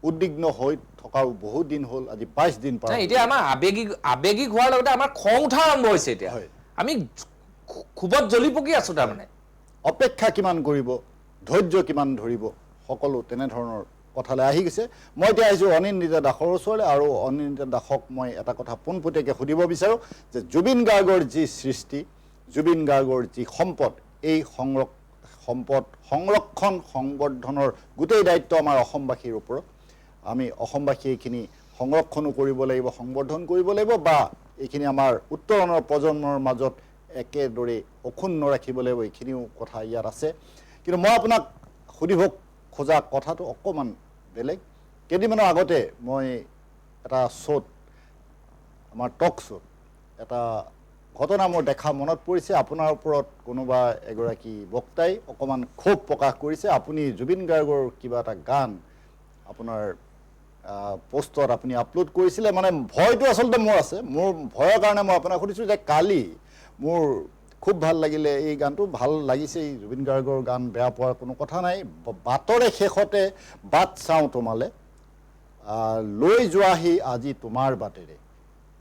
Speaker 1: উদ্বিগ্ন হৈ থকাৰ বহু দিন হ'ল আজি 22 দিন পাৰ
Speaker 2: এতিয়া আমাৰ আবেগিক হোৱাৰ লগতে আমাৰ খং উঠা আৰম্ভ হৈছে এতিয়া আমি খুবত জ্বলি পকি আছো তাৰমানে
Speaker 1: অপেক্ষা কিমান কৰিব ধৈৰ্য কিমান ধৰিব সকলো তেনেধৰণৰ কথালৈ আহি গৈছে মই এতিয়া আহিছোঁ অনিন্দিতা দাসৰ ওচৰলৈ আৰু অনিন্দিতা দাসক মই এটা কথা পোনপটীয়াকৈ সুধিব বিচাৰোঁ যে জুবিন গাৰ্গৰ যি সৃষ্টি জুবিন গাৰ্গৰ যি সম্পদ এই সম্পদ সংৰক্ষণ সংবৰ্ধনৰ গোটেই দায়িত্ব আমাৰ অসমবাসীৰ ওপৰত আমি অসমবাসী এইখিনি সংৰক্ষণো কৰিব লাগিব সংবৰ্ধন কৰিব লাগিব বা এইখিনি আমাৰ উত্তৰণৰ প্ৰজন্মৰ মাজত একেদৰে অক্ষুণ্ণ ৰাখিব লাগিব এইখিনিও কথা ইয়াত আছে কিন্তু মই আপোনাক সুধিব খোজা কথাটো অকণমান বেলেগ কেইদিনমানৰ আগতে মই এটা শ্ব'ত আমাৰ টক শ্ব'ত এটা ঘটনা মোৰ দেখা মনত পৰিছে আপোনাৰ ওপৰত কোনোবা এগৰাকী বক্তাই অকণমান ক্ষোভ প্ৰকাশ কৰিছে আপুনি জুবিন গাৰ্গৰ কিবা এটা গান আপোনাৰ পোষ্টত আপুনি আপলোড কৰিছিলে মানে ভয়টো আচলতে মোৰ আছে মোৰ ভয়ৰ কাৰণে মই আপোনাক সুধিছোঁ যে কালি মোৰ খুব ভাল লাগিলে এই গানটো ভাল লাগিছে এই জুবিন গাৰ্গৰ গান বেয়া পোৱাৰ কোনো কথা নাই বাটৰে শেষতে বাট চাওঁ তোমালে লৈ যোৱাহি আজি তোমাৰ বাটেৰে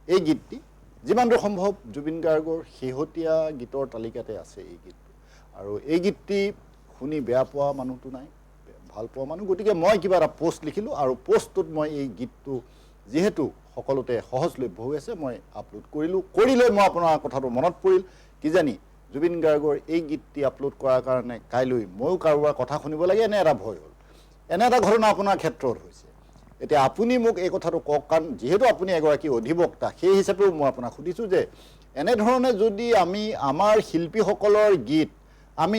Speaker 1: এই গীতটি যিমান দূৰ সম্ভৱ জুবিন গাৰ্গৰ শেহতীয়া গীতৰ তালিকাতে আছে এই গীতটো আৰু এই গীতটি শুনি বেয়া পোৱা মানুহটো নাই ভাল পোৱা মানুহ গতিকে মই কিবা এটা পোষ্ট লিখিলোঁ আৰু পোষ্টটোত মই এই গীতটো যিহেতু সকলোতে সহজলভ্য হৈ আছে মই আপলোড কৰি লৈ মই আপোনাৰ কথাটো মনত পৰিল কিজানি জুবিন গাৰ্গৰ এই গীতটি আপলোড কৰাৰ কাৰণে কাইলৈ ময়ো কাৰোবাৰ কথা শুনিব লাগে এনে এটা ভয় হ'ল এনে এটা ঘটনা আপোনাৰ ক্ষেত্ৰত হৈছে এতিয়া আপুনি মোক এই কথাটো কওক কাৰণ যিহেতু আপুনি এগৰাকী অধিবক্তা সেই হিচাপেও মই আপোনাক সুধিছোঁ যে এনেধৰণে যদি আমি আমাৰ শিল্পীসকলৰ গীত আমি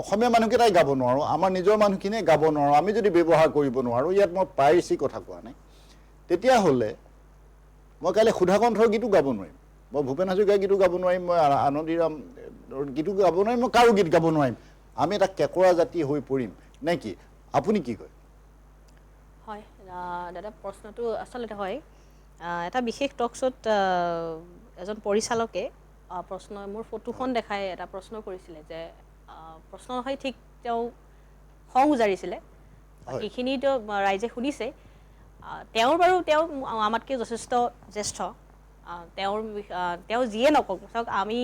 Speaker 1: অসমীয়া মানুহকেইটাই গাব নোৱাৰোঁ আমাৰ নিজৰ মানুহখিনিয়ে গাব নোৱাৰোঁ আমি যদি ব্যৱহাৰ কৰিব নোৱাৰোঁ ইয়াত মই পাইৰেচি কথা কোৱা নাই তেতিয়াহ'লে মই কাইলৈ সুধাকণ্ঠৰ গীতো গাব নোৱাৰিম মই ভূপেন হাজৰিকাৰ গীতো গাব নোৱাৰিম মই আনন্দীৰাম গীতো গাব নোৱাৰিম মই কাৰো গীত গাব নোৱাৰিম আমি এটা কেঁকোৰা জাতি হৈ পৰিম নে কি আপুনি কি কয়
Speaker 3: হয় দাদা প্ৰশ্নটো আচলতে হয় এটা বিশেষ টক শ্ব'ত এজন পৰিচালকে মোৰ ফটোখন দেখাই এটা প্ৰশ্ন কৰিছিলে যে প্ৰশ্ন হয় ঠিক তেওঁ খং উজাৰিছিলে এইখিনিতো ৰাইজে শুনিছে তেওঁৰ বাৰু তেওঁ আমাতকৈ যথেষ্ট জ্যেষ্ঠ তেওঁ যিয়ে নকওক চাওক আমি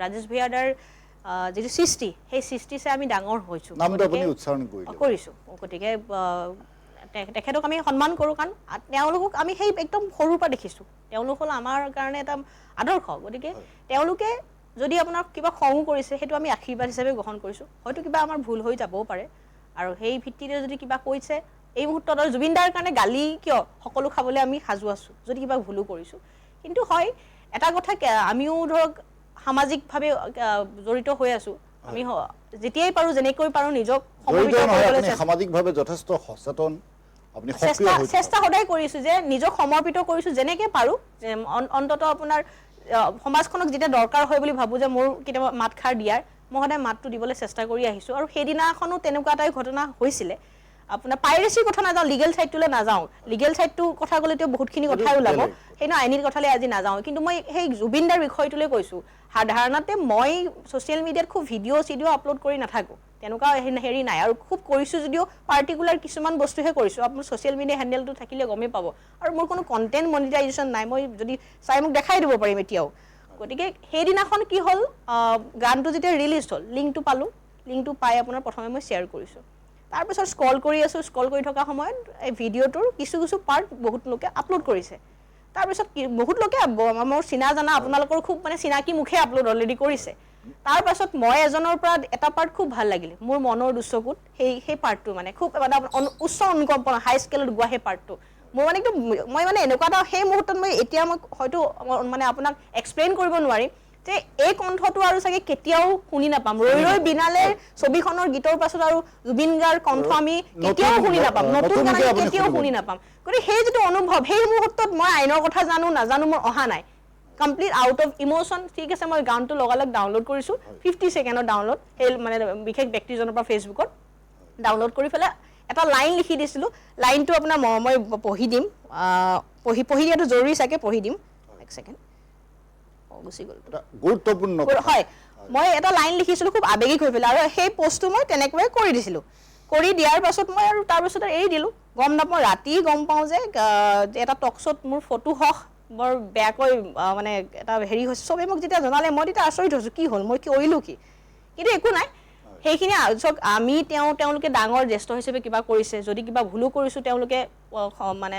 Speaker 3: ৰাজেশ ভূঞাদাৰ যিটো সৃষ্টি সেই সৃষ্টি চাই আমি ডাঙৰ হৈছোঁ কৰিছোঁ গতিকে তেখেতক আমি সন্মান কৰোঁ কাৰণ তেওঁলোকক আমি সেই একদম সৰুৰ পৰা দেখিছোঁ তেওঁলোক হ'ল আমাৰ কাৰণে এটা আদৰ্শ গতিকে তেওঁলোকে যদি আপোনাৰ কিবা খং কৰিছে সেইটো আমি আশীৰ্বাদ হিচাপে গ্ৰহণ কৰিছোঁ হয়তো কিবা আমাৰ ভুল হৈ যাবও পাৰে আৰু সেই ভিত্তিতে যদি কিবা কৈছে এই মুহূৰ্তত জুবিন দাৰ কাৰণে গালি কিয় সকলো খাবলৈ আমি সাজু আছোঁ যদি কিবা ভুলো কৰিছোঁ কিন্তু হয় এটা কথা আমিও ধৰক সামাজিকভাৱে জড়িত হৈ আছোঁ আমি যেতিয়াই পাৰোঁ যেনেকৈ পাৰোঁ নিজক
Speaker 1: সামাজিকভাৱে যথেষ্ট সচেতন
Speaker 3: চেষ্টা সদায় কৰিছোঁ যে নিজক সমৰ্পিত কৰিছোঁ যেনেকৈ পাৰোঁ অন্ততঃ আপোনাৰ সমাজখনক যেতিয়া দৰকাৰ হয় বুলি ভাবোঁ যে মোৰ কেতিয়াবা মাতষাৰ দিয়াৰ মই সদায় মাতটো দিবলৈ চেষ্টা কৰি আহিছোঁ আৰু সেইদিনাখনো তেনেকুৱা এটাই ঘটনা হৈছিলে আপোনাৰ পাইৰেচিৰ কথা নাযাওঁ লিগেল ছাইডটোলৈ নাযাওঁ লিগেল ছাইডটোৰ কথা ক'লে তেওঁ বহুতখিনি কথাই ওলাব সেই আইনী কথালৈ আজি নাযাওঁ কিন্তু মই সেই জুবিন দাৰ বিষয়টোলৈ কৈছোঁ সাধাৰণতে মই ছ'চিয়েল মিডিয়াত খুব চিডিঅ' আপলোড কৰি নাথাকোঁ তেনেকুৱা হেৰি নাই আৰু খুব কৰিছোঁ যদিও পাৰ্টিকুলাৰ কিছুমান বস্তুহে কৰিছোঁ আপোনাৰ ছ'চিয়েল মিডিয়া হেণ্ডেলটো থাকিলে গমেই পাব আৰু মোৰ কোনো কণ্টেণ্ট মনিটাইজেশ্যন নাই মই যদি চাই মোক দেখাই দিব পাৰিম এতিয়াও গতিকে সেইদিনাখন কি হ'ল গানটো যেতিয়া ৰিলিজ হ'ল লিংকটো পালোঁ লিংকটো পাই আপোনাৰ প্ৰথমে মই শ্বেয়াৰ কৰিছোঁ তাৰপিছত স্ক্ৰল কৰি আছোঁ স্ক্ৰল কৰি থকা সময়ত এই ভিডিঅ'টোৰ কিছু পাৰ্ট বহুত লোকে আপলোড কৰিছে তাৰপিছত বহুত লোকে মোৰ চিনা জানা আপোনালোকৰ খুব মানে চিনাকি মুখে আপলোড অলৰেডি কৰিছে তাৰপাছত মই এজনৰ পৰা এটা পাৰ্ট খুব ভাল লাগিলে মোৰ মনৰ দুচকুত সেই পাৰ্টটো মানে খুব মানে উচ্চ অনুকম্পনা হাই স্কেলত গোৱা সেই পাৰ্টটো মোৰ মানে একদম মই মানে এনেকুৱা এটা সেই মুহূৰ্তত মই এতিয়া মই হয়তো মানে আপোনাক এক্সপ্লেইন কৰিব নোৱাৰিম যে এই কণ্ঠটো আৰু চাগে কেতিয়াও শুনি নাপাম ৰৈ বিনালেৰ ছবিখনৰ গীতৰ পাছত আৰু জুবিন গাৰ কণ্ঠ আমি কেতিয়াও শুনি নাপাম নতুন গান কেতিয়াও শুনি নাপাম গতিকে সেই যিটো অনুভৱ সেই মুহূৰ্তত মই আইনৰ কথা নাজানো মোৰ অহা নাই কমপ্লিট আউট অফ ইমোশ্যন ঠিক আছে মই গানটো লগালগ ডাউনলোড কৰিছোঁ 50 ছেকেণ্ডৰ ডাউনলোড সেই মানে বিশেষ ব্যক্তিজনৰ পৰা ফেচবুকত ডাউনলোড কৰি পেলাই এটা লাইন লিখি দিছিলোঁ লাইনটো আপোনাৰ মই পঢ়ি দিম পঢ়ি দিয়াটো জৰুৰী চাগে পঢ়ি দিম এক ছেকেণ্ড গুচি গ'ল
Speaker 1: গুৰুত্বপূৰ্ণ
Speaker 3: হয় মই এটা লাইন লিখিছিলোঁ খুব আৱেগিক হৈ পেলাই আৰু সেই পোষ্টটো মই তেনেকৈয়ে কৰি দিছিলোঁ কৰি দিয়াৰ পাছত মই আৰু তাৰপিছত এৰি দিলোঁ গম নাপাওঁ ৰাতি গম পাওঁ যে এটা টক শ্ব'ত মোৰ ফটো হওক বৰ বেয়াকৈ মানে এটা হেৰি হৈছে চবে মোক যেতিয়া জনালে মই তেতিয়া আচৰিত হৈছোঁ কি হ'ল মই কি কৰিলোঁ কি কিন্তু একো নাই সেইখিনি চাওক আমি তেওঁলোকে ডাঙৰ জ্যেষ্ঠ হিচাপে কিবা কৰিছে যদি কিবা ভুলো কৰিছোঁ তেওঁলোকে মানে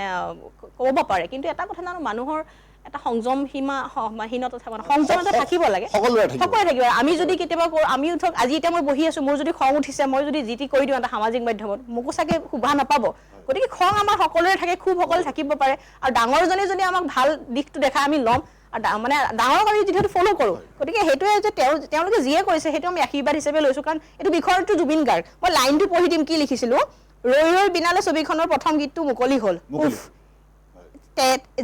Speaker 3: ক'ব পাৰে কিন্তু এটা কথা জানো মানুহৰ এটা সংযম সীমাহীনতা সংযম এটা থাকিব লাগে সকলোৰে থাকিব আমি যদি কেতিয়াবা আমিও ধৰক আজি এতিয়া মই বহি আছোঁ মোৰ যদি খং উঠিছে মই যদি যি টি কৰি দিওঁ এটা সামাজিক মাধ্যমত মোকো চাগে শোভা নাপাব গতিকে খং আমাৰ সকলোৰে থাকে খুব সকলোৱে থাকিব পাৰে আৰু ডাঙৰজনে যদি আমাক ভাল দিশটো দেখাই আমি ল'ম আৰু মানে ডাঙৰক আমি যিহেতু ফ'ল' কৰোঁ গতিকে সেইটোৱে যে তেওঁলোকে যিয়ে কৰিছে সেইটো আমি আশীৰ্বাদ হিচাপে লৈছোঁ কাৰণ এইটো বিষয়টো জুবিন গাৰ্গ মই লাইনটো পঢ়ি দিম কি লিখিছিলোঁ ৰৈ ৰৈ বিনালে ছবিখনৰ প্ৰথম গীতটো মুকলি হ'ল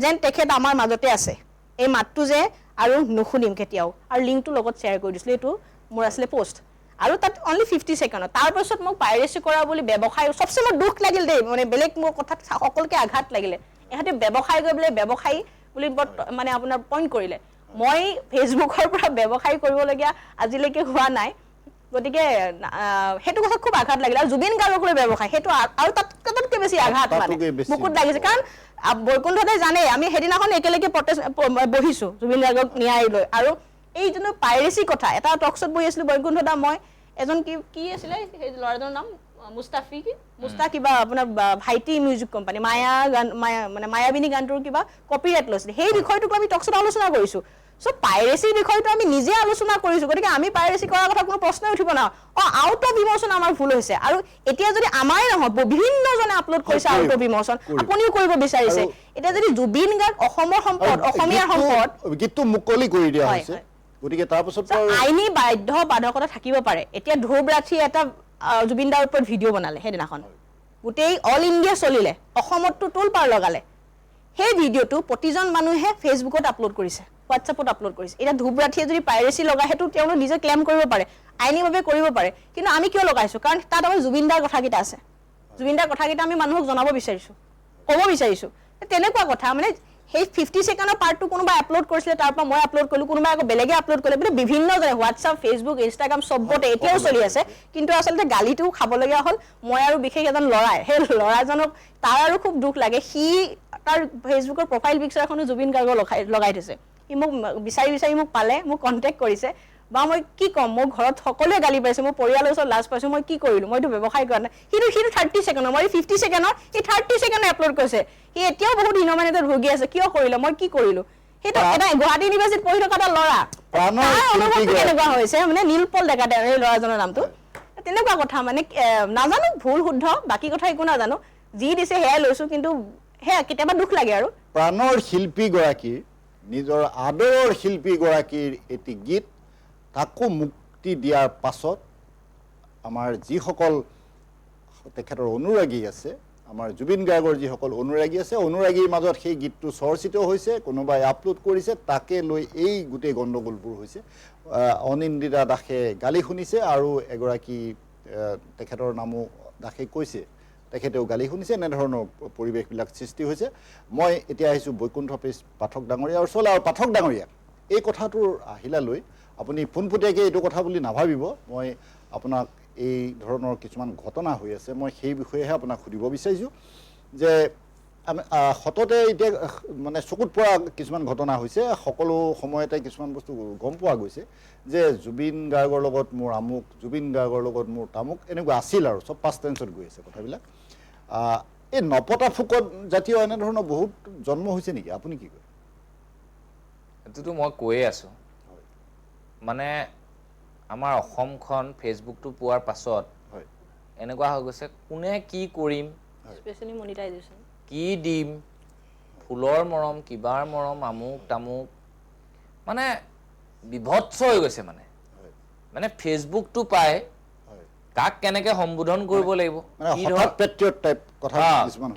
Speaker 3: যেন তেখেত আমাৰ মাজতে আছে এই মাতটো যে আৰু নুশুনিম কেতিয়াও আৰু লিংকটো লগত শ্বেয়াৰ কৰি দিছিলোঁ এইটো মোৰ আছিলে পষ্ট আৰু তাত অনলি 50 ছেকেণ্ডত তাৰপাছত মোক পাইৰেচি কৰা বুলি ব্যৱসায় চবচে মোৰ দুখ লাগিল দেই মানে বেলেগ মোৰ কথাত সকলোকে আঘাত লাগিলে ইহঁতে ব্যৱসায় কৰি বোলে ব্যৱসায়ী বুলি মানে আপোনাৰ পইণ্ট কৰিলে মই ফেচবুকৰ পৰা ব্যৱসায় কৰিবলগীয়া আজিলৈকে হোৱা নাই গতিকে সেইটো কথা খুব আঘাত লাগিলে আৰু জুবিন গাৰ্গক লৈ ব্যৱসায় সেইটো আৰু তাতকৈ বেছি আঘাত মানে বুকুত লাগিছে কাৰণ বৈকুণ্ঠতে জানে আমি সেইদিনাখন একেলগে বহিছোঁ জুবিন গাৰ্গক ন্যায় লৈ আৰু এই যোনটো পাইৰেচি কথা এটা টকশ্বত বহি আছিলোঁ বৈকুণ্ঠদা মই এজন কি আছিলে সেই ল'ৰাজনৰ নাম মুস্তা কিবা আপোনাৰ ভাইটি মিউজিক কোম্পানী মানে মায়াবিনী গানটোৰ কিবা কপিৰাইট লৈছিলে সেই বিষয়টোক আমি টকশ্বত আলোচনা কৰিছোঁ চ' পাইৰেচিৰ বিষয়টো আমি নিজে আলোচনা কৰিছোঁ গতিকে আমি পাইৰেচি কৰাৰ কথা কোনো প্ৰশ্নই উঠিব না আউট অফ ইমোশ্যন আমাৰ ভুল হৈছে আৰু এতিয়া যদি আমাৰে নহয় বিভিন্নজনে আপলোড কৰিছে আউট অফ ইমোশ্যন আপুনিও কৰিব বিচাৰিছে এতিয়া যদি জুবিন গাৰ্গ অসমৰ সম্পদ অসমীয়াৰ সম্পদ
Speaker 1: গীতটো মুকলি কৰি দিয়া হৈছে গতিকে তাৰপিছত
Speaker 3: আইনী বাধ্যবাধকতা থাকিব পাৰে এতিয়া ধ্ৰুৱ ৰাঠি এটা জুবিন দাৰ ওপৰত ভিডিঅ' বনালে সেইদিনাখন গোটেই অল ইণ্ডিয়া চলিলে অসমততো টোল পাৰ লগালে সেই ভিডিঅ'টো প্ৰতিজন মানুহে ফেচবুকত আপলোড কৰিছে হোৱাটছএপত আপলোড কৰিছে এতিয়া ধ্ৰুৱ ৰাঠিয়ে যদি পাইৰেচি লগায় সেইটো তেওঁলোকে নিজে ক্লেইম কৰিব পাৰে আইনীভাৱে কৰিব পাৰে কিন্তু আমি কিয় লগাইছোঁ কাৰণ তাত আমাৰ জুবিন দাৰ কথাকেইটা আছে জুবিন দাৰ কথাকেইটা আমি মানুহক জনাব বিচাৰিছোঁ ক'ব বিচাৰিছোঁ তেনেকুৱা কথা মানে সেই 50 ছেকেণ্ডৰ পাৰ্টটো কোনোবাই আপলোড কৰিছিলে তাৰ পৰা মই আপলোড কৰিলোঁ কোনোবাই আকৌ বেলেগে আপলোড কৰিলে মানে বিভিন্নজনে হোৱাটছআপ ফেচবুক ইনষ্টাগ্ৰাম চবতে এতিয়াও চলি আছে কিন্তু আচলতে গালিটোও খাবলগীয়া হ'ল মই আৰু বিশেষ এজন ল'ৰাই সেই ল'ৰাজনক তাৰ আৰু খুব দুখ লাগে সি তাৰ ফেচবুকৰ প্ৰফাইল পিকচাৰখনো জুবিন গাৰ্গক লগাই থৈছে সি মোক বিচাৰি মোক পালে মোক কণ্টেক্ট কৰিছে বা মই কি ক'ম মোৰ ঘৰত সকলোৱে গালি পাইছে মোৰ পৰিয়ালৰ ওচৰত লাজ পাইছোঁ মই কি কৰিলোঁ মইতো ব্যৱসায় কৰা নাই সিটো 30 ছেকেণ্ডৰ মই 50 ছেকেণ্ডৰ সি 30 ছেকেণ্ডৰ আপলোড কৰিছে সি এতিয়াও বহুত হীনমানিতাত ভুগি আছে কিয় কৰিলে মই কি কৰিলোঁ সেইটো এটা গুৱাহাটী ইউনিভাৰ্চিটিত পঢ়ি থকা এটা ল'ৰা অনুভৱটো কেনেকুৱা হৈছে মানে নীলপল ডেকা এই ল'ৰাজনৰ নামটো তেনেকুৱা কথা মানে নাজানো ভুল শুদ্ধ বাকী কথা একো নাজানো যি দিছে সেয়াই লৈছোঁ কিন্তু সেয়া কেতিয়াবা দুখ লাগে আৰু
Speaker 1: প্ৰাণৰ শিল্পীগৰাকীৰ নিজৰ আদৰৰ শিল্পীগৰাকীৰ এটি গীত তাকো মুক্তি দিয়াৰ পাছত আমাৰ যিসকল তেখেতৰ অনুৰাগী আছে আমাৰ জুবিন গাৰ্গৰ যিসকল অনুৰাগী আছে অনুৰাগীৰ মাজত সেই গীতটো চৰ্চিত হৈছে কোনোবাই আপলোড কৰিছে তাকে লৈ এই গোটেই গণ্ডগোলবোৰ হৈছে অনিন্দিতা দাসে গালি শুনিছে আৰু এগৰাকী তেখেতৰ নামো দাসে কৈছে তেখেতেও গালি শুনিছে এনেধৰণৰ পৰিৱেশবিলাক সৃষ্টি হৈছে মই এতিয়া আহিছোঁ বৈকুণ্ঠ পাঠক ডাঙৰীয়াৰ ওচৰলৈ আৰু পাঠক ডাঙৰীয়া এই কথাটোৰ আহিলা লৈ আপুনি পোনপটীয়াকৈ এইটো কথা বুলি নাভাবিব মই আপোনাক এই ধৰণৰ কিছুমান ঘটনা হৈ আছে মই সেই বিষয়েহে আপোনাক সুধিব বিচাৰিছোঁ যে সততে এতিয়া মানে চকুত পৰা কিছুমান ঘটনা হৈছে সকলো সময়তে কিছুমান বস্তু গম পোৱা গৈছে যে জুবিন গাৰ্গৰ লগত মোৰ আমুক জুবিন গাৰ্গৰ লগত মোৰ তামুক এনেকুৱা আছিল আৰু চব পাষ্ট টেন্সত গৈ আছে কথাবিলাক এই নপতা ফুকত জাতীয় এনেধৰণৰ বহুত জন্ম হৈছে নেকি আপুনি কি কয়
Speaker 2: এইটোতো মই কৈয়ে আছোঁ মানে আমাৰ অসমখন ফেচবুকটো পোৱাৰ পাছত এনেকুৱা হৈ গৈছে কোনে কি কৰিম
Speaker 3: স্পেচিয়েলি মনিটাইজেশ্যন
Speaker 2: কি দিম ফুলৰ মৰম কিবাৰ মৰম আমুক তামুক মানে বিভৎস হৈ গৈছে মানে ফেচবুকটো পাই কাক কেনেকে সম্বোধন কৰিব লাগিব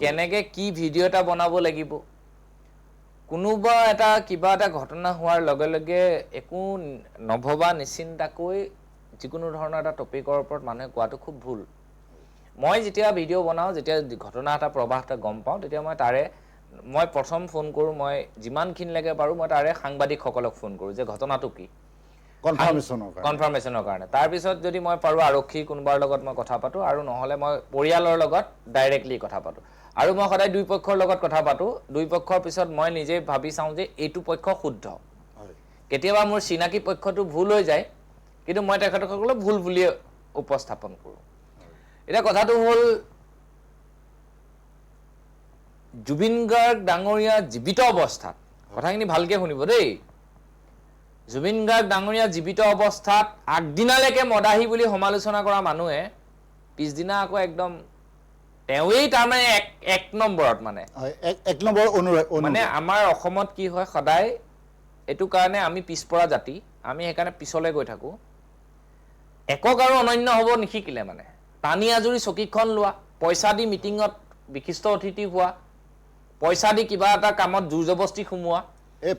Speaker 2: কেনেকে কি ভিডিঅ' এটা বনাব লাগিব কোনোবা এটা কিবা এটা ঘটনা হোৱাৰ লগে লগে একো নভবা নিশ্চিন্তাকৈ যিকোনো ধৰণৰ এটা টপিকৰ ওপৰত মানুহে কোৱাটো খুব ভুল মই যেতিয়া ভিডিঅ' বনাওঁ যেতিয়া ঘটনা এটা প্ৰবাহ এটা গম পাওঁ তেতিয়া মই প্ৰথম ফোন কৰোঁ মই যিমানখিনিলৈকে পাৰোঁ মই তাৰে সাংবাদিকসকলক ফোন কৰোঁ যে ঘটনাটো কি কনফাৰ্মেশ্যনৰ কাৰণে তাৰপিছত যদি মই পাৰোঁ আৰক্ষী কোনোবাৰ লগত মই কথা পাতোঁ আৰু নহ'লে মই পৰিয়ালৰ লগত ডাইৰেক্টলি কথা পাতোঁ আৰু মই সদায় দুই পক্ষৰ লগত কথা পাতোঁ, দুই পক্ষৰ পিছত মই নিজে ভাবি চাওঁ যে এইটো পক্ষ শুদ্ধ। কেতিয়াবা মোৰ চিনাকি পক্ষটো ভুল হৈ যায়, কিন্তু মই তেখেতসকলক ভুল বুলিয়ে উপস্থাপন কৰোঁ। এতিয়া কথাটো হ'ল জুবিন গাৰ্গ ডাঙৰীয়া জীৱিত অৱস্থাত, কথাখিনি ভালকৈ শুনিব দেই, জুবিন গাৰ্গ ডাঙৰীয়া জীৱিত অৱস্থাত আগদিনালৈকে মদাহী বুলি সমালোচনা কৰা মানুহে পিছদিনা আকৌ একদম তেওঁৱেই তাৰমানে এক নম্বৰত মানে
Speaker 1: এক নম্বৰ
Speaker 2: মানে আমাৰ অসমত কি হয় সদায় এইটো কাৰণে আমি পিছপৰা জাতি, আমি সেইকাৰণে পিছলৈ গৈ থাকোঁ। একক আৰু অনন্য হ'ব নিশিকিলে মানে টানি আজুৰি চকীখন লোৱা, পইচা দি মিটিঙত বিশিষ্ট অতিথি হোৱা, পইচা দি কিবা এটা কামত জোৰ জবস্তি সোমোৱা, এই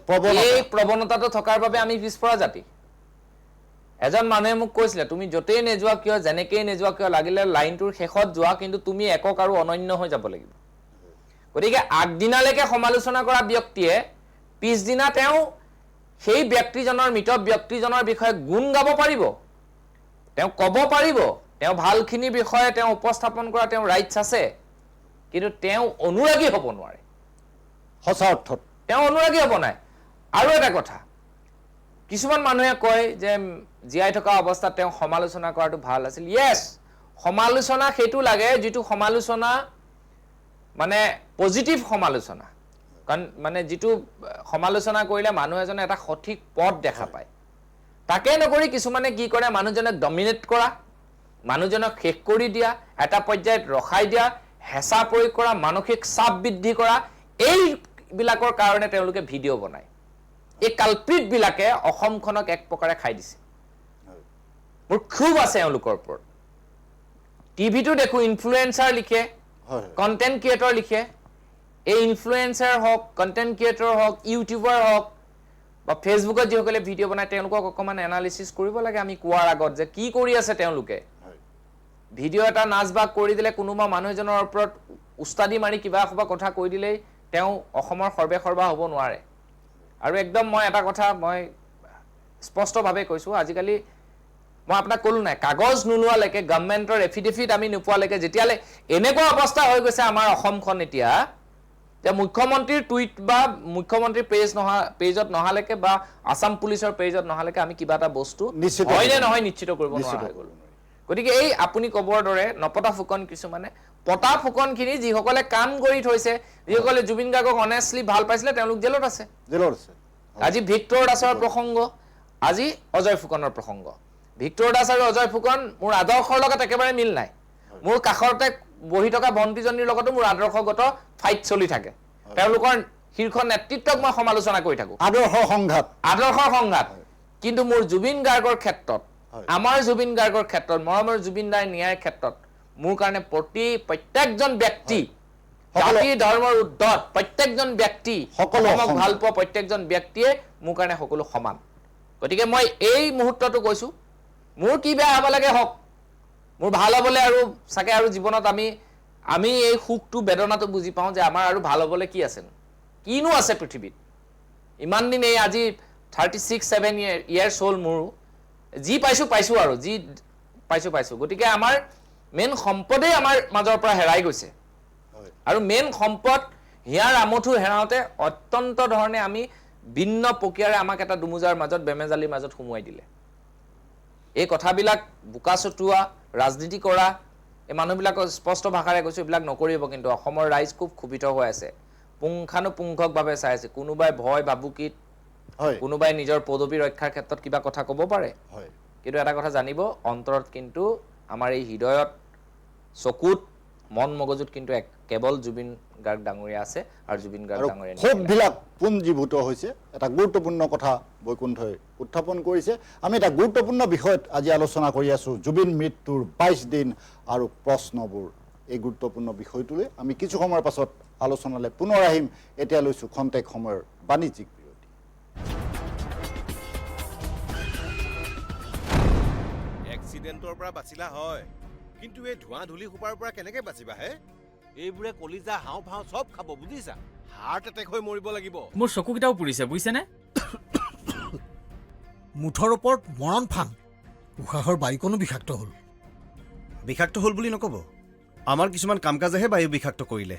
Speaker 2: প্ৰৱণতাটো থকাৰ বাবে আমি পিছপৰা জাতি। এজন মানুহে মোক কৈছিলে তুমি য'তেই নেযোৱা কিয়, যেনেকেই নেযোৱা কিয়, লাগিলে লাইনটোৰ শেষত যোৱা, কিন্তু তুমি একক আৰু অনন্য হৈ যাব লাগিব। গতিকে আগদিনালৈকে সমালোচনা কৰা ব্যক্তিয়ে পিছদিনা তেওঁ সেই ব্যক্তিজনৰ মৃত ব্যক্তিজনৰ বিষয়ে গুণ গাব পাৰিব, তেওঁ ক'ব পাৰিব, তেওঁ ভালখিনিৰ বিষয়ে তেওঁ উপস্থাপন কৰা তেওঁ ৰাইটছ আছে, কিন্তু তেওঁ অনুৰাগী হ'ব নোৱাৰে।
Speaker 1: সঁচা অৰ্থত
Speaker 2: তেওঁ অনুৰাগী হ'ব নাই। আৰু এটা কথা, কিছুমান মানুহে কয় যে জীয়াই থকা অৱস্থাত তেওঁ সমালোচনা কৰাটো ভাল আছিল। য়েছ, সমালোচনা সেইটো লাগে যিটো সমালোচনা মানে পজিটিভ সমালোচনা, কাৰণ মানে যিটো সমালোচনা কৰিলে মানুহ এজনে এটা সঠিক পথ দেখা পায়। তাকে নকৰি কিছুমানে কি কৰে, মানুহজনক ডমিনেট কৰা, মানুহজনক শেষ কৰি দিয়া, এটা পৰ্যায়ত ৰখাই দিয়া, হেঁচা প্ৰয়োগ কৰা, মানসিক চাপ বৃদ্ধি কৰা, এইবিলাকৰ কাৰণে তেওঁলোকে ভিডিঅ' বনায়। এই কালপ্ৰিটবিলাকে অসমখনক এক প্ৰকাৰে খাই দিছে। মোৰ ক্ষোভ আছে এওঁলোকৰ ওপৰত। টিভিটো দেখোঁ ইনফ্লুৱেঞ্চাৰ লিখে, কণ্টেণ্ট ক্ৰিয়েটৰ লিখে, এই ইনফ্লুৱেঞ্চাৰ হওক, কণ্টেণ্ট ক্ৰিয়েটৰ হওক, ইউটিউবাৰ হওক বা ফেচবুকত যিসকলে ভিডিঅ' বনায় তেওঁলোকক অকণমান এনালিচিছ কৰিব লাগে আমি কোৱাৰ আগত যে কি কৰি আছে তেওঁলোকে। ভিডিঅ' এটা নাচ বাগ কৰি দিলে, কোনোবা মানুহ এজনৰ ওপৰত উস্তাদি মাৰি কিবা এসোপা কথা কৈ দিলেই তেওঁ অসমৰ সৰ্বে হ'ব নোৱাৰে। আৰু একদম মই এটা কথা মই স্পষ্টভাৱে কৈছোঁ, আজিকালি মই আপোনাক ক'লো নাই, কাগজ নোলোৱালৈকে, গভৰ্ণমেণ্টৰ এফিডেভিট আমি নোপোৱালৈকে, যেতিয়ালৈ এনেকুৱা অৱস্থা হৈ গৈছে আমাৰ অসমখন এতিয়া যে মুখ্যমন্ত্ৰীৰ টুইট বা মুখ্যমন্ত্ৰীৰ পেজত নহালৈকে বা আছাম পুলিচৰ পেজত নহালৈকে আমি কিবা এটা বস্তু হয় নে নহয় নিশ্চিত কৰিব নোৱাৰা হৈ গ'লো। গতিকে এই আপুনি ক'বৰ দৰে নপতা ফুকন কিছুমানে, পতা ফুকনখিনি যিসকলে কাম কৰি থৈছে, যিসকলে জুবিন গাৰ্গক অনেষ্টলি ভাল পাইছিলে, তেওঁলোক জেলত আছে। আজি ভিক্টৰ দাসৰ প্ৰসংগ, আজি অজয় ফুকনৰ প্ৰসংগ। ভিক্টৰ দাস আৰু অজয় ফুকন মোৰ আদৰ্শৰ লগত একেবাৰে মিল নাই। মোৰ কাষতে বহি থকা ভণ্টিজনীৰ লগতো মোৰ আদৰ্শগত ফাইট চলি থাকে। তেওঁলোকৰ শীৰ্ষ নেতৃত্বক মই সমালোচনা কৰি থাকোঁ, আদৰ্শৰ সংঘাত। কিন্তু মোৰ জুবিন গাৰ্গৰ ক্ষেত্ৰত, আমাৰ জুবিন গাৰ্গৰ ক্ষেত্ৰত, মৰমৰ জুবিন দাৰ ন্যায়ৰ ক্ষেত্ৰত মোৰ কাৰণে প্ৰত্যেকজন ব্যক্তি, জাতি ধৰ্মৰ উৰ্ধত প্ৰত্যেকজন ব্যক্তি, অসমক ভাল পোৱা প্ৰত্যেকজন ব্যক্তিয়ে মোৰ কাৰণে সকলো সমান। গতিকে মই এই মুহূৰ্তটো কৈছোঁ, মোৰ কি বেয়া হ'ব লাগে হওক, মোৰ ভাল হ'বলৈ আৰু চাগে আৰু জীৱনত আমি এই সুখটো বেদনাটো বুজি পাওঁ যে আমাৰ আৰু ভাল হ'বলৈ কি আছে, কিনো আছে পৃথিৱীত। ইমান দিন এই আজি 36-7 years হ'ল মোৰো, যি পাইছোঁ আৰু যি পাইছোঁ। গতিকে আমাৰ মেইন সম্পদেই আমাৰ মাজৰ পৰা হেৰাই গৈছে। আৰু মেইন সম্পদ হিয়াৰ আমঠু হেৰাওঁতে অত্যন্ত ধৰণে আমি ভিন্ন প্ৰক্ৰিয়াৰে আমাক এটা দুমোজাৰ মাজত, বেমেজালিৰ মাজত সোমোৱাই দিলে। এই কথাবিলাক বোকা ছটোৱা, ৰাজনীতি কৰা, এই মানুহবিলাকক স্পষ্ট ভাষাৰে কৈছোঁ, এইবিলাক নকৰিব। কিন্তু অসমৰ ৰাইজ খুব ক্ষোভিত হৈ আছে, পুংখানুপুংখকভাৱে চাই আছে। কোনোবাই ভয় ভাবুকিত, কোনোবাই নিজৰ পদবী ৰক্ষাৰ ক্ষেত্ৰত কিবা কথা ক'ব পাৰে, কিন্তু এটা কথা জানিব, অন্তৰত কিন্তু আমাৰ এই হৃদয়ত, চকুত, মন মগজুত কিন্তু কেৱল জুবিন গাৰ্গ ডাঙৰীয়া আছে। আৰু জুবিন গাৰ্গ ডাঙৰীয়া
Speaker 1: ক্ষোভবিলাক পুঞ্জীভূত হৈছে। এটা গুৰুত্বপূৰ্ণ কথা বৈকুণ্ঠই উত্থাপন কৰিছে। আমি এটা গুৰুত্বপূৰ্ণ বিষয়ত আজি আলোচনা কৰি আছোঁ, জুবিন মৃত্যুৰ 22 দিন আৰু প্ৰশ্নবোৰ। এই গুৰুত্বপূৰ্ণ বিষয়টোলৈ আমি কিছু সময়ৰ পাছত আলোচনালৈ পুনৰ আহিম। এতিয়া লৈছোঁ খন্তেক সময়ৰ বাণিজ্যিক বিৰতি।
Speaker 4: এক্সিডেণ্টৰ পৰা বাচিলা হয়, কিন্তু এই ধোঁৱা ধূলি সোপাৰ পৰা কেনেকৈ বাচিবা হে? এইবোৰে কলিজা হাওঁফাওঁ চব খাব, বুজিছা? হাৰ্ট এটেক হৈ মৰিব লাগিব।
Speaker 5: মোৰ চকুকেইটাও পুৰিছে, বুজিছেনে?
Speaker 6: মুঠৰ ওপৰত মৰণ ফান, উশাহৰ বায়ুকণো বিষাক্ত হ'ল।
Speaker 7: বিষাক্ত হ'ল বুলি নক'ব, আমাৰ কিছুমান কাম কাজেহে বায়ু বিষাক্ত কৰিলে।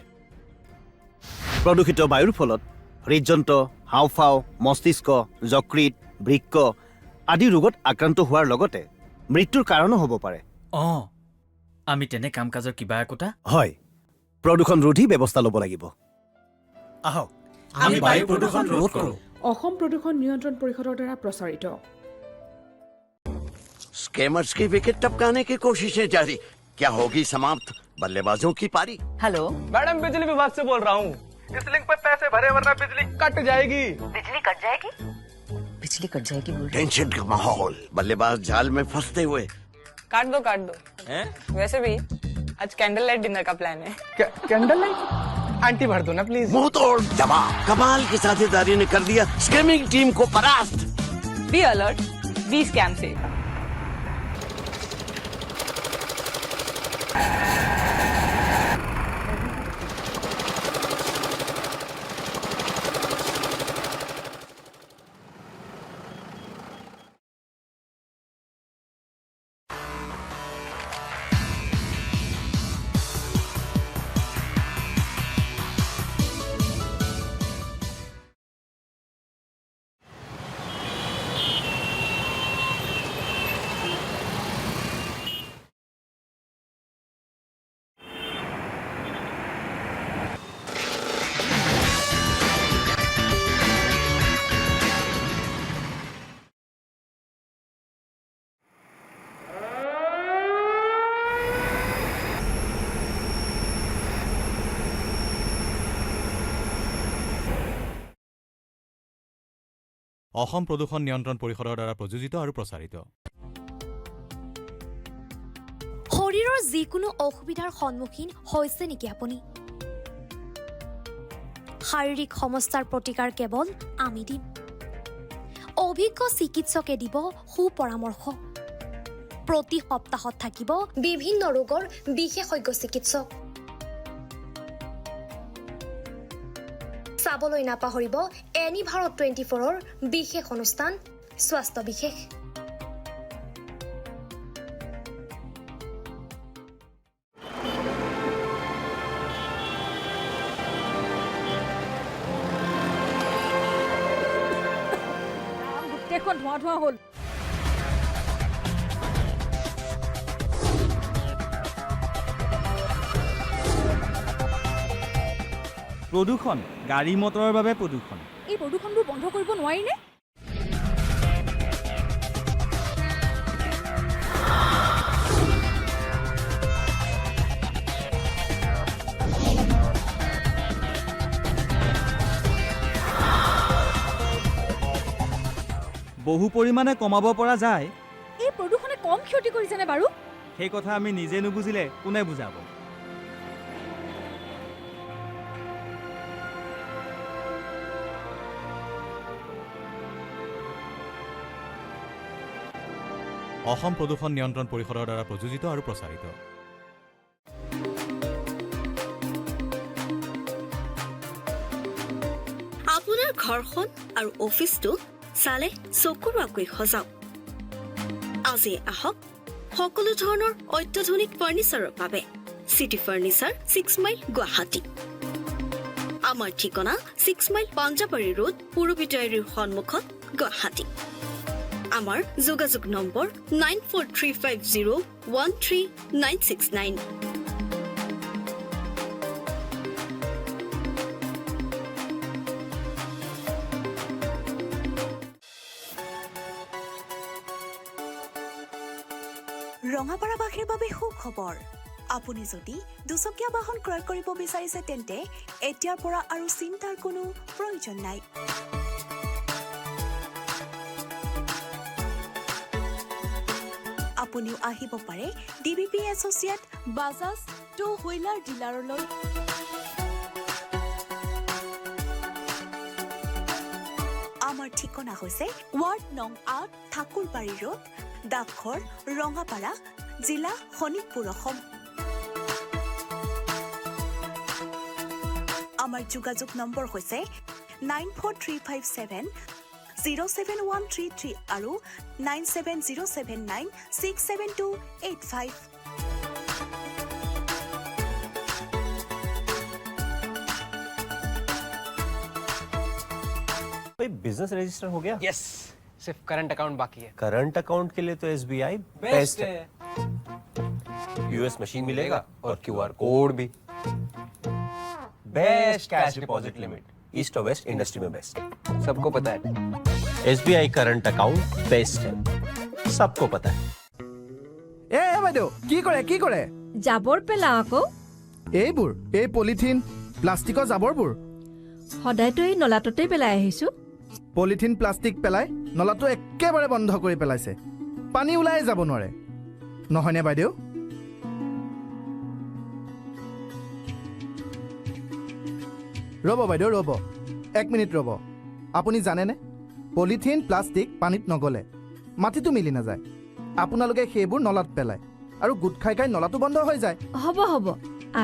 Speaker 7: প্ৰদূষিত বায়ুৰ ফলত হৃদযন্ত্ৰ, হাওঁফাওঁ, মস্তিষ্ক, যকৃত, বৃক্ক আদি ৰোগত আক্ৰান্ত হোৱাৰ লগতে মৃত্যুৰ কাৰণো হ'ব পাৰে।
Speaker 5: অঁ আমি তেনে কাম কাজৰ কিবা একোটা
Speaker 7: হয়, প্ৰদূষণ ৰোধী ব্যৱস্থা ল'ব লাগিব। আহক
Speaker 6: আমি বায়ু প্ৰদূষণ ৰোধ কৰোঁ।
Speaker 8: অসম প্ৰদূষণ নিয়ন্ত্ৰণ পৰিষদৰ দ্বাৰা প্ৰচাৰিত।
Speaker 9: स्कैमर्स की विकेट टपकाने की कोशिशें जारी, क्या होगी समाप्त बल्लेबाजों की पारी?
Speaker 10: हेलो
Speaker 11: मैडम, बिजली विभाग से बोल रहा हूँ। इस लिंक पे पैसे भरे वरना बिजली कट जाएगी।
Speaker 10: बिजली कट जाएगी? बिजली कट जाएगी बोल रहे?
Speaker 9: टेंशन का माहौल, बल्लेबाज जाल में फंसते हुए।
Speaker 11: काट दो हैं? वैसे भी आज कैंडल लाइट डिनर का प्लान है। कैंडल लाइट आंटी भर दो ना प्लीज।
Speaker 9: मुंह तोड़ जवाब, कमाल की साझेदारी ने कर दिया स्कैमिंग टीम को परास्त।
Speaker 11: बी अलर्ट, बी स्कैम से।
Speaker 12: অসম প্ৰদূষণ নিয়ন্ত্ৰণ পৰিষদৰ দ্বাৰা প্ৰযোজিত আৰু প্ৰচাৰিত।
Speaker 13: শৰীৰৰ যিকোনো অসুবিধাৰ সন্মুখীন হৈছে নেকি আপুনি? শাৰীৰিক সমস্যাৰ প্ৰতিকাৰ কেৱল আমি দিম। অভিজ্ঞ চিকিৎসকে দিব সুপৰামৰ্শ। প্ৰতি সপ্তাহত থাকিব বিভিন্ন ৰোগৰ বিশেষজ্ঞ চিকিৎসক। চাবলৈ নাপাহৰিব এনি ভাৰত 24ৰ বিশেষ অনুষ্ঠান স্বাস্থ্য বিশেষ।
Speaker 3: গোটেইখন ধোঁৱা ধোঁৱা হ'ল।
Speaker 11: প্ৰদূষণ, গাড়ী মটৰৰ বাবে প্ৰদূষণ।
Speaker 3: এই প্ৰদূষণবোৰ বন্ধ কৰিব নোৱাৰিনে?
Speaker 11: বহু পৰিমাণে কমাব পৰা যায়।
Speaker 3: এই প্ৰদূষণে কম ক্ষতি কৰিছেনে বাৰু?
Speaker 11: সেই কথা আমি নিজে নুবুজিলে কোনে বুজাব?
Speaker 12: অসম প্ৰদূষণ নিয়ন্ত্ৰণ পৰিষদৰ দ্বাৰা প্ৰযোজিত আৰু প্ৰচাৰিত।
Speaker 13: আপোনাৰ ঘৰখন আৰু অফিচটো চালে চকুৰোৱাকৈ সজাওক। আজি আহক সকলো ধৰণৰ অত্যাধুনিক ফাৰ্নিচাৰৰ বাবে চিটি ফাৰ্নিচাৰ 6 মাইল গুৱাহাটী। আমাৰ ঠিকনা 6 মাইল পাঞ্জাবাৰী ৰোড পুৰবিটাৰীৰ সন্মুখত গুৱাহাটী। আমাৰ যোগাযোগ নম্বৰ 9435013969।
Speaker 10: ৰঙাপাৰাবাসীৰ বাবে সুখবৰ। আপুনি যদি দুচকীয়া বাহন ক্ৰয় কৰিব বিচাৰিছে তেন্তে এতিয়াৰ পৰা আৰু চিন্তাৰ কোনো প্ৰয়োজন নাই। আপুনিও আহিব পাৰে DBP associate Bajaj two wheeler ডিলাৰলৈ। আমাৰ ঠিকনা হৈছে ৱাৰ্ড নং ৮ ঠাকুৰবাৰী ৰোড, ডাকঘৰ ৰঙাপাৰা, জিলা শোণিতপুৰ, অসম। আমাৰ যোগাযোগ নম্বৰ হৈছে 9435707133 আৰু 9707967285।
Speaker 14: बिजनेस रजिस्टर हो गया?
Speaker 11: यस, सिर्फ करंट अकाउंट बाकी है।
Speaker 14: करंट अकाउंट के लिए तो SBI बेस्ट है। US मशीन मिलेगा और QR कोड भी। Best cash deposit limit, east और वेस्ट इंडस्ट्री में बेस्ट।
Speaker 11: सबको पता है।
Speaker 14: SBI करंट अकाउंट बेस्ट है, सबको पता है।
Speaker 15: এ বাইদেউ কি কৰে
Speaker 16: জাবৰ পেলাও আকৌ
Speaker 15: এইবোৰ এই পলিথিন প্লাষ্টিকৰ জাবৰবোৰ
Speaker 16: সদায়তো এই নলাটোতেই পেলাই আহিছো
Speaker 15: পলিথিন প্লাষ্টিক পেলাই নলাটো একেবাৰে বন্ধ কৰি পেলাইছে পানী ওলাই যাব নোৱাৰে নহয়নে বাইদেউ ৰ'ব বাইদেউ ৰ'ব 1 মিনিট ৰ'ব আপুনি জানেনে পলিথিন প্লাষ্টিক পানীত নগলে মাটিটো মিলি নাযায় আপোনালোকে সেইবোৰ নলাত পেলায় আৰু গুট খাই নলাটো বন্ধ হৈ যায়
Speaker 16: হ'ব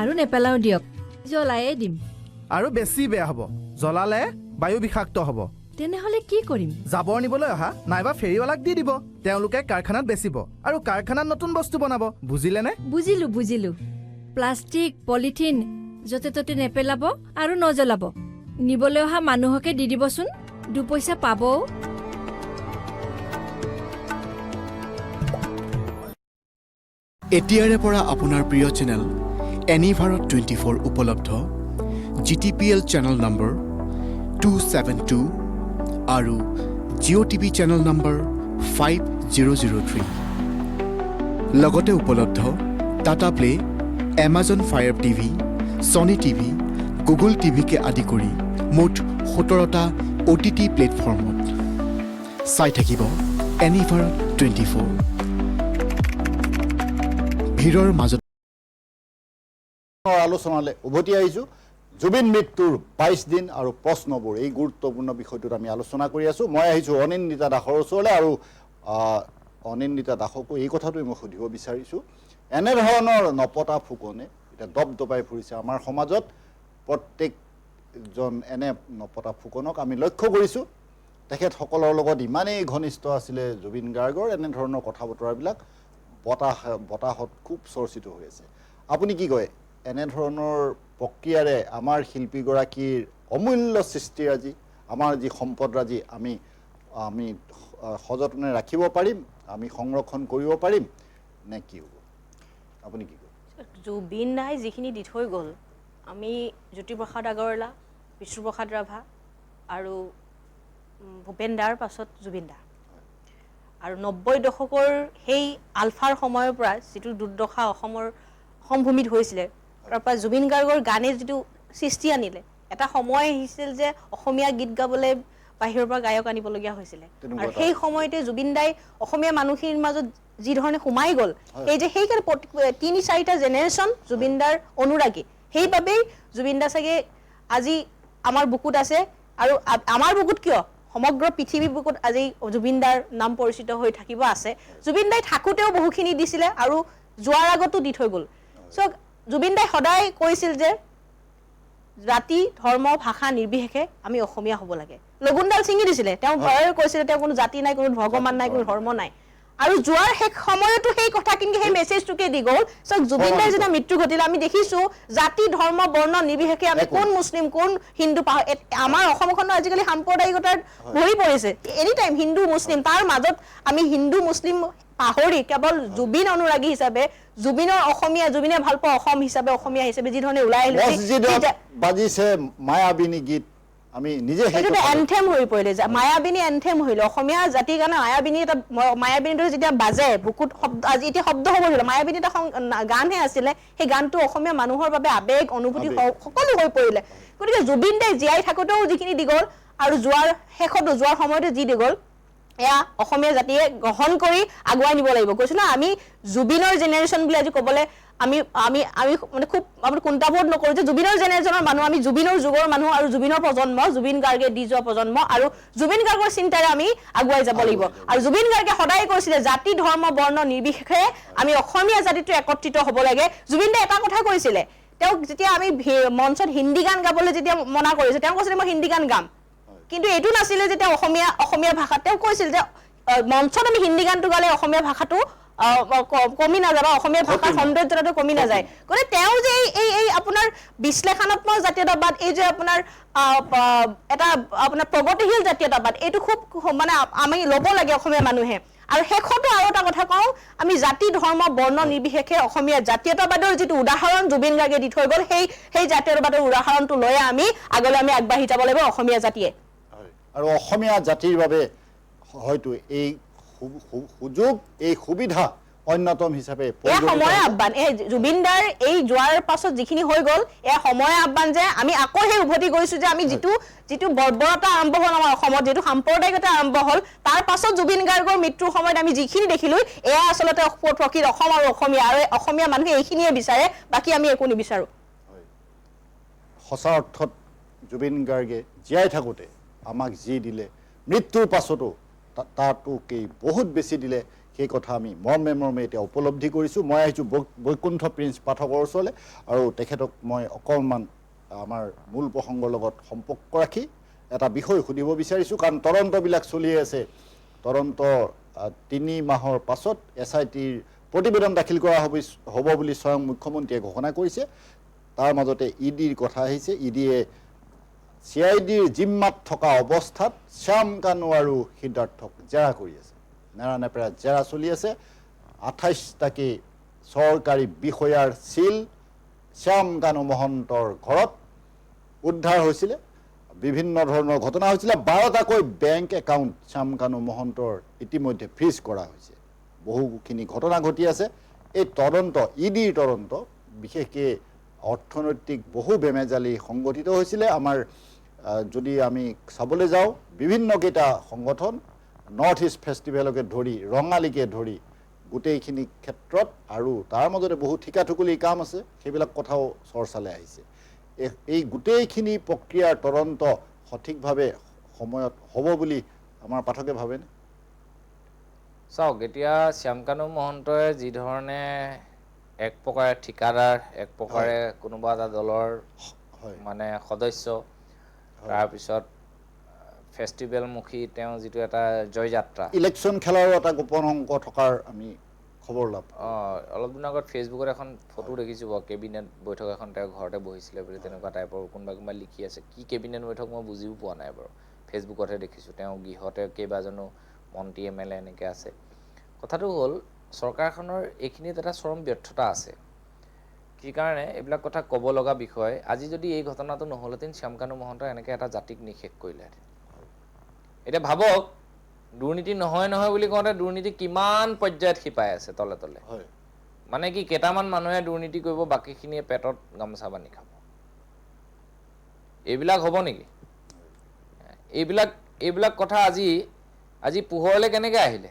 Speaker 16: আৰু নেপেলাও দিয়ক জ্বলায়ে দিম
Speaker 15: আৰু বেছি বেয়া হ'ব জ্বলালে বায়ু বিষাক্ত হ'ব
Speaker 16: তেনেহলে কি কৰিম
Speaker 15: জাবৰ নিবলৈ অহা নাইবা ফেৰিৱালাক দি দিব তেওঁলোকে কাৰখানাত বেচিব আৰু কাৰখানাত নতুন বস্তু বনাব বুজিলেনে
Speaker 16: বুজিলো প্লাষ্টিক পলিথিন যতে ততে নেপেলাব আৰু নজ্বলাব নিবলৈ অহা মানুহকে দি দিবচোন 2 পইচা পাব
Speaker 17: এতিয়াৰে পৰা আপোনাৰ প্ৰিয় চেনেল এনি ভাৰত 24 উপলব্ধ GTPL চেনেল নম্বৰ 272 আৰু জিঅ' টিভি চেনেল নম্বৰ 5003 লগতে উপলব্ধ Tata play Amazon fire TV Sony TV Google টিভিকে আদি কৰি মুঠ 17টা OTT প্লেটফৰ্মত চাই থাকিব এনি ভাৰত 24 ভিৰৰ মাজত
Speaker 1: আলোচনালৈ উভতি আহিছোঁ জুবিন মৃত্যুৰ 22 দিন আৰু প্ৰশ্নবোৰ এই গুৰুত্বপূৰ্ণ বিষয়টোত আমি আলোচনা কৰি আছোঁ মই আহিছোঁ অনিন্দিতা দাসৰ ওচৰলৈ আৰু অনিন্দিতা দাসকো এই কথাটোৱে মই সুধিব বিচাৰিছোঁ এনেধৰণৰ নপতা ফুকনে এটা দবদবাই ফুৰিছে আমাৰ সমাজত প্ৰত্যেকজন এনে নপতা ফুকনক আমি লক্ষ্য কৰিছোঁ তেখেতসকলৰ লগত ইমানেই ঘনিষ্ঠ আছিলে জুবিন গাৰ্গৰ এনেধৰণৰ কথা বতৰাবিলাক বতাহত খুব চৰ্চিত হৈ আছে আপুনি কি কয় এনেধৰণৰ প্ৰক্ৰিয়াৰে আমাৰ শিল্পীগৰাকীৰ অমূল্য সৃষ্টিৰাজি আমাৰ যি সম্পদৰাজি আমি সযতনে ৰাখিব পাৰিম আমি সংৰক্ষণ কৰিব পাৰিম নে কি হ'ব আপুনি কি কয়
Speaker 3: জুবিন দাই যিখিনি দি থৈ গ'ল আমি জ্যোতিপ্ৰসাদ আগৰৱালা বিষ্ণুপ্ৰসাদ ৰাভা আৰু ভূপেন দাৰ পাছত জুবিন দা আৰু 90 দশকৰ সেই আলফাৰ সময়ৰ পৰা যিটো দুৰ্দশা অসমৰ সমভূমিত হৈছিলে তাৰ পৰা জুবিন গাৰ্গৰ গানে যিটো সৃষ্টি আনিলে এটা সময় আহিছিল যে অসমীয়া গীত গাবলৈ বাহিৰৰ পৰা গায়ক আনিবলগীয়া হৈছিলে আৰু সেই সময়তে জুবিন দাই অসমীয়া মানুহখিনিৰ মাজত যি ধৰণে সোমাই গ'ল এই যে সেইকাৰণে 3-4টা জেনেৰেশ্যন জুবিন দাৰ অনুৰাগী সেইবাবেই জুবিন দা চাগে আজি আমাৰ বুকুত আছে আৰু আমাৰ বুকুত কিয় সমগ্ৰ পৃথিৱীৰ বুকুত আজি জুবিন দাৰ নাম পৰিচিত হৈ থাকিব আছে জুবিন দাই থাকোতেও বহুখিনি দিছিলে আৰু যোৱাৰ আগতো দি থৈ গ'ল সো জুবিন দাই সদায় কৈছিল যে জাতি ধৰ্ম ভাষা নিৰ্বিশেষে আমি অসমীয়া হ'ব লাগে লগুণডাল ছিঙি দিছিলে তেওঁ ভয়ৰ কৈছিলে তেওঁ কোনো জাতি নাই কোনো ভগৱান নাই কোনো ধৰ্ম নাই আৰু যোৱাৰ শেষ সময়তো সেই কথা কিন্তু সেই মেছেজটোকে দি গ'ল সো জুবিন দাই যেতিয়া মৃত্যু ঘটিলে আমি দেখিছো জাতি ধৰ্ম বৰ্ণ নিৰ্বিশেষে আমি কোন মুছলিম কোন হিন্দু আমাৰ অসমখনৰ আজিকালি সাম্প্ৰদায়িকতাৰ ভৰি পৰিছে এনি টাইম হিন্দু মুছলিম তাৰ মাজত আমি হিন্দু মুছলিম পাহৰি কেৱল জুবিন অনুৰাগী হিচাপে জুবিনৰ অসমীয়া জুবিনে ভাল পোৱা অসম হিচাপে অসমীয়া হিচাপে যি ধৰণে ওলাই আহিলে
Speaker 1: বাজিছে মায়াবিনী গীত আমি নিজে
Speaker 3: সেইটো এন্থেম হৈ পৰিলে মায়াবিনী এন্থেম হইল অসমীয়া জাতিৰ কাৰণে মায়াবিনী এটা মায়াবিনীটো যেতিয়া বাজে বুকুত আজি এতিয়া শব্দ হ'ব ধৰিলে মায়াবিনী এটা গানহে আছিলে সেই গানটো অসমীয়া মানুহৰ বাবে আবেগ অনুভূতি সকলো হৈ পৰিলে গতিকে জুবিন দাই জীয়াই থাকোতেও যিখিনি দি গ'ল আৰু যোৱাৰ সময়তে যি দি গ'ল এয়া অসমীয়া জাতিয়ে গ্ৰহণ কৰি আগুৱাই নিব লাগিব কৈছো না আমি জুবিনৰ জেনেৰেশ্যন বুলি আজি ক'বলৈ আমি আমি আমি মানে খুব আমি কুণ্ঠাবোধ নকৰো যে জুবিনৰ জেনেৰেশ্যনৰ মানুহ আমি জুবিনৰ যুগৰ মানুহ আৰু জুবিনৰ প্ৰজন্ম জুবিন গাৰ্গে দি যোৱা প্ৰজন্ম আৰু জুবিন গাৰ্গৰ চিন্তাৰে আমি আগুৱাই যাব লাগিব আৰু জুবিন গাৰ্গে সদায় কৈছিলে জাতি ধৰ্ম বৰ্ণ নিৰ্বিশেষে আমি অসমীয়া জাতিটো একত্ৰিত হ'ব লাগে জুবিন দাই এটা কথা কৈছিলে তেওঁ যেতিয়া আমি মঞ্চত হিন্দী গান গাবলৈ যেতিয়া মনা কৰিছে তেওঁ কৈছিলে মই হিন্দী গান গাম কিন্তু এটো নাছিলে যে তেওঁ অসমীয়া ভাষা তেওঁ কৈছিল যে মঞ্চত আমি হিন্দী গানটো গালে অসমীয়া ভাষাটো কমি নাযায় বা অসমীয়া ভাষাৰ সৌন্দৰ্যতাটো কমি নাযায় গতিকে তেওঁ যে এই আপোনাৰ বিশ্লেষণাত্মক জাতীয়তাবাদ এই যে আপোনাৰ এটা আপোনাৰ প্ৰগতিশীল জাতীয়তাবাদ এইটো খুব মানে আমি ল'ব লাগে অসমীয়া মানুহে আৰু শেষতো আৰু এটা কথা কওঁ আমি জাতি ধৰ্ম বৰ্ণ নিৰ্বিশেষে অসমীয়া জাতীয়তাবাদৰ যিটো উদাহৰণ জুবিন গাৰ্গে দি থৈ গ'ল সেই জাতীয়তাবাদৰ উদাহৰণটো লৈ আমি আগলৈ আমি আগবাঢ়ি যাব লাগিব অসমীয়া জাতিয়ে
Speaker 1: আৰু অসমীয়া জাতিৰ বাবে হয়তো এই সুযোগ এই সুবিধা অন্যতম হিচাপে
Speaker 3: সময় আহ্বান এই জুবিনদাৰ এই যোৱাৰ পাছত যিখিনি হৈ গ'ল এয়া সময় আহ্বান যে আমি আকৌ সেই উভতি গৈছো যে আমি যিটো বৰ্বৰতা আৰম্ভ হ'ল আমাৰ অসমত যিটো সাম্প্ৰদায়িকতা আৰম্ভ হ'ল তাৰ পাছত জুবিন গাৰ্গৰ মৃত্যুৰ সময়ত আমি যিখিনি দেখিলো এয়া আচলতে প্ৰকৃত অসম আৰু অসমীয়া আৰু অসমীয়া মানুহে এইখিনিয়ে বিচাৰে বাকী আমি একো নিবিচাৰো
Speaker 1: সঁচা অৰ্থত জুবিন গাৰ্গে জীয়াই থাকোঁতে আমাক যি দিলে মৃত্যুৰ পাছতো তাতোকেই বহুত বেছি দিলে সেই কথা আমি মৰ্মে এতিয়া উপলব্ধি কৰিছোঁ মই আহিছোঁ বৈকুণ্ঠ প্ৰিন্স পাঠকৰ ওচৰলৈ আৰু তেখেতক মই অকণমান আমাৰ মূল প্ৰসংগৰ লগত সম্পৰ্ক ৰাখি এটা বিষয় সুধিব বিচাৰিছোঁ কাৰণ তদন্তবিলাক চলি আছে তদন্ত 3 মাহৰ পাছত SITৰ প্ৰতিবেদন দাখিল কৰা হ'ব বুলি স্বয়ং মুখ্যমন্ত্ৰীয়ে ঘোষণা কৰিছে তাৰ মাজতে ইডিৰ কথা আহিছে ইডিয়ে CIDৰ জিম্মাত থকা অৱস্থাত শ্যাম কানু আৰু সিদ্ধাৰ্থক জেৰা কৰি আছে নেৰানেপেৰা জেৰা চলি আছে 28টাকৈ চৰকাৰী বিষয়াৰ চিল শ্যাম কানু মহন্তৰ ঘৰত উদ্ধাৰ হৈছিলে বিভিন্ন ধৰণৰ ঘটনা হৈছিলে 12টাকৈ বেংক একাউণ্ট শ্যাম কানু মহন্তৰ ইতিমধ্যে ফ্ৰিজ কৰা হৈছে বহুখিনি ঘটনা ঘটি আছে এই তদন্ত ইডিৰ তদন্ত বিশেষকৈ অৰ্থনৈতিক বহু বেমেজালি সংগঠিত হৈছিলে আমাৰ যদি আমি চাবলৈ যাওঁ বিভিন্নকেইটা সংগঠন নৰ্থ ইষ্ট ফেষ্টিভেলকে ধৰি ৰঙালীকে ধৰি গোটেইখিনি ক্ষেত্ৰত আৰু তাৰ মাজতে বহু ঠিকাঠুকুলি কাম আছে সেইবিলাক কথাও চৰ্চালৈ আহিছে এই গোটেইখিনি প্ৰক্ৰিয়াৰ তদন্ত সঠিকভাৱে সময়ত হ'ব বুলি আমাৰ পাঠকে ভাবেনে
Speaker 2: চাওক এতিয়া শ্যাম কানু মহন্তই যি ধৰণে এক প্ৰকাৰে ঠিকাদাৰ এক প্ৰকাৰে কোনোবা এটা দলৰ মানে সদস্য তাৰপিছত ফেষ্টিভেলমুখী তেওঁ যিটো এটা জয়যাত্ৰা
Speaker 1: ইলেকশ্যন খেলাৰো এটা গোপন অংক থকাৰ আমি খবৰ লাভ
Speaker 2: অলপ দিনৰ আগত ফেচবুকত এখন ফটো দেখিছোঁ বাৰু কেবিনেট বৈঠক এখন তেওঁ ঘৰতে বহিছিলে বুলি তেনেকুৱা টাইপৰ কোনোবা লিখি আছে কি কেবিনেট বৈঠক মই বুজিও পোৱা নাই বাৰু ফেচবুকতহে দেখিছোঁ তেওঁ গৃহতে কেইবাজনো মন্ত্ৰী MLA এনেকৈ আছে কথাটো হ'ল চৰকাৰখনৰ এইখিনিত এটা চৰম ব্যৰ্থতা আছে কি কাৰণে এইবিলাক কথা ক'ব লগা বিষয় আজি যদি এই ঘটনাটো নহ'লহেঁতেন শ্যাম কানু মহন্ত এনেকৈ এটা জাতিক নিষেধ কৰিলেহেঁতেন এতিয়া ভাবক দুৰ্নীতি নহয় বুলি কওঁতে দুৰ্নীতি কিমান পৰ্যায়ত শিপাই আছে তলে তলে মানে কি কেইটামান মানুহে দুৰ্নীতি কৰিব বাকীখিনিয়ে পেটত গামোচা বান্ধি খাব এইবিলাক হ'ব নেকি এইবিলাক কথা আজি পোহৰলৈ কেনেকৈ আহিলে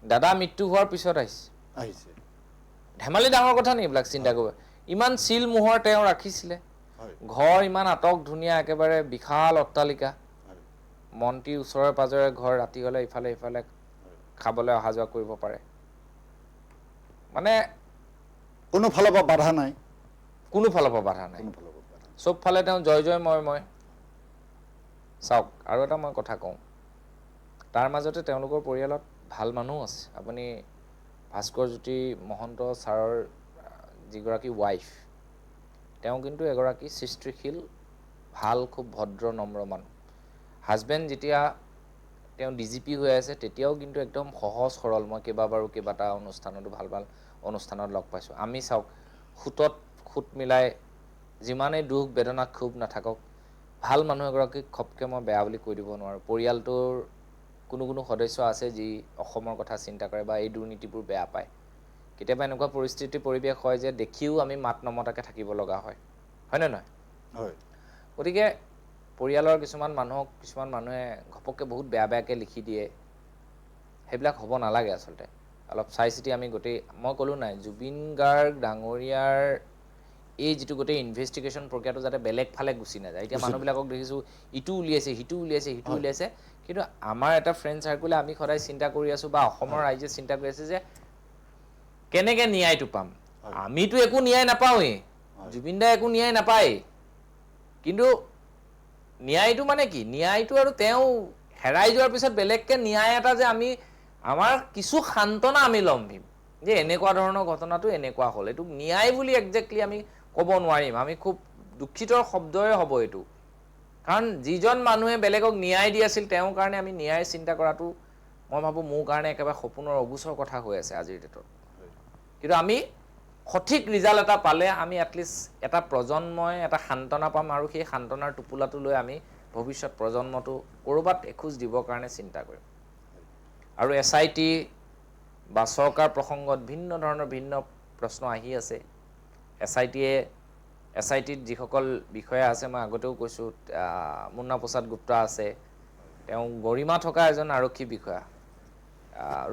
Speaker 2: দাদা মৃত্যু হোৱাৰ পিছত আহিছে ধেমালি ডাঙৰ কথা নেকি এইবিলাক চিন্তা কৰিব ইমান চিল মোহৰ তেওঁ ৰাখিছিলে ঘৰ ইমান আটক ধুনীয়া একেবাৰে বিশাল অট্টালিকা মন্ত্ৰী ওচৰে পাজৰে ঘৰ ৰাতি হ'লে ইফালে ইফালে খাবলৈ অহা যোৱা কৰিব পাৰে মানে
Speaker 1: কোনো ফালৰ পৰা বাধা নাই
Speaker 2: চব ফালে তেওঁ জয় মই চাওক আৰু এটা মই কথা কওঁ তাৰ মাজতে তেওঁলোকৰ পৰিয়ালত ভাল মানুহ আছে আপুনি ভাস্কৰ জ্যোতি মহন্ত ছাৰৰ যিগৰাকী ৱাইফ তেওঁ কিন্তু এগৰাকী সৃষ্টিশীল ভাল খুব ভদ্ৰ নম্ৰ মানুহ হাজবেণ্ড যেতিয়া তেওঁ DGP হৈ আছে তেতিয়াও কিন্তু একদম সহজ সৰল মই কেইবাটা অনুষ্ঠানতো ভাল অনুষ্ঠানত লগ পাইছোঁ আমি চাওক খুট মিলাই যিমানেই দুখ বেদনা ক্ষোভ নাথাকক ভাল মানুহ এগৰাকীক খপকৈ মই বেয়া বুলি কৈ দিব নোৱাৰোঁ পৰিয়ালটোৰ কোনো সদস্য আছে যি অসমৰ কথা চিন্তা কৰে বা এই দুৰ্নীতিবোৰ বেয়া পায় কেতিয়াবা এনেকুৱা পৰিস্থিতি পৰিৱেশ হয় যে দেখিও আমি মাত নমতাকৈ থাকিব লগা হয়নে নহয় গতিকে পৰিয়ালৰ কিছুমান মানুহে ঘপককৈ বহুত বেয়াকৈ লিখি দিয়ে সেইবিলাক হ'ব নালাগে আচলতে অলপ চাই চিতি আমি মই ক'লোঁ নাই জুবিন গাৰ্গ ডাঙৰীয়াৰ এই যিটো গোটেই ইনভেষ্টিগেশ্যন প্ৰক্ৰিয়াটো যাতে বেলেগ ফালে গুচি নাযায় এতিয়া মানুহবিলাকক দেখিছোঁ ইটো উলিয়াইছে সিটো উলিয়াইছে কিন্তু আমাৰ এটা ফ্ৰেণ্ড চাৰ্কুলে আমি সদায় চিন্তা কৰি আছোঁ বা অসমৰ ৰাইজে চিন্তা কৰি আছে যে কেনেকৈ ন্যায়টো পাম আমিতো একো ন্যায় নাপাওঁৱেই জুবিন দাই একো ন্যায় নাপায় কিন্তু ন্যায়টো মানে কি ন্যায়টো আৰু তেওঁ হেৰাই যোৱাৰ পিছত বেলেগকৈ ন্যায় এটা যে আমি আমাৰ কিছু সান্তনা আমি ল'ম যে এনেকুৱা ধৰণৰ ঘটনাটো এনেকুৱা হ'ল, এইটো ন্যায় বুলি একজেক্টলি আমি ক'ব নোৱাৰিম, আমি খুব দুখিতৰ শব্দই হ'ব এইটো। কাৰণ যিজন মানুহে বেলেগক ন্যায় দি আছিল তেওঁৰ কাৰণে আমি ন্যায় চিন্তা কৰাটো মই ভাবোঁ মোৰ কাৰণে একেবাৰে সপোনৰ অগোচৰ কথা হৈ আছে আজিৰ ডেটত। কিন্তু আমি সঠিক ৰিজাল্ট এটা পালে আমি এটলিষ্ট এটা প্ৰজন্মই এটা সান্তনা পাম, আৰু সেই সান্তনাৰ টোপোলাটো লৈ আমি ভৱিষ্যত প্ৰজন্মটো ক'ৰবাত এখোজ দিবৰ কাৰণে চিন্তা কৰিম। আৰু SIT বা চৰকাৰ প্ৰসংগত ভিন্ন ধৰণৰ ভিন্ন প্ৰশ্ন আহি আছে। SITত যিসকল বিষয়া আছে, মই আগতেও কৈছোঁ, মুন্না প্ৰসাদ গুপ্তা আছে, তেওঁ গৰিমা থকা এজন আৰক্ষী বিষয়া,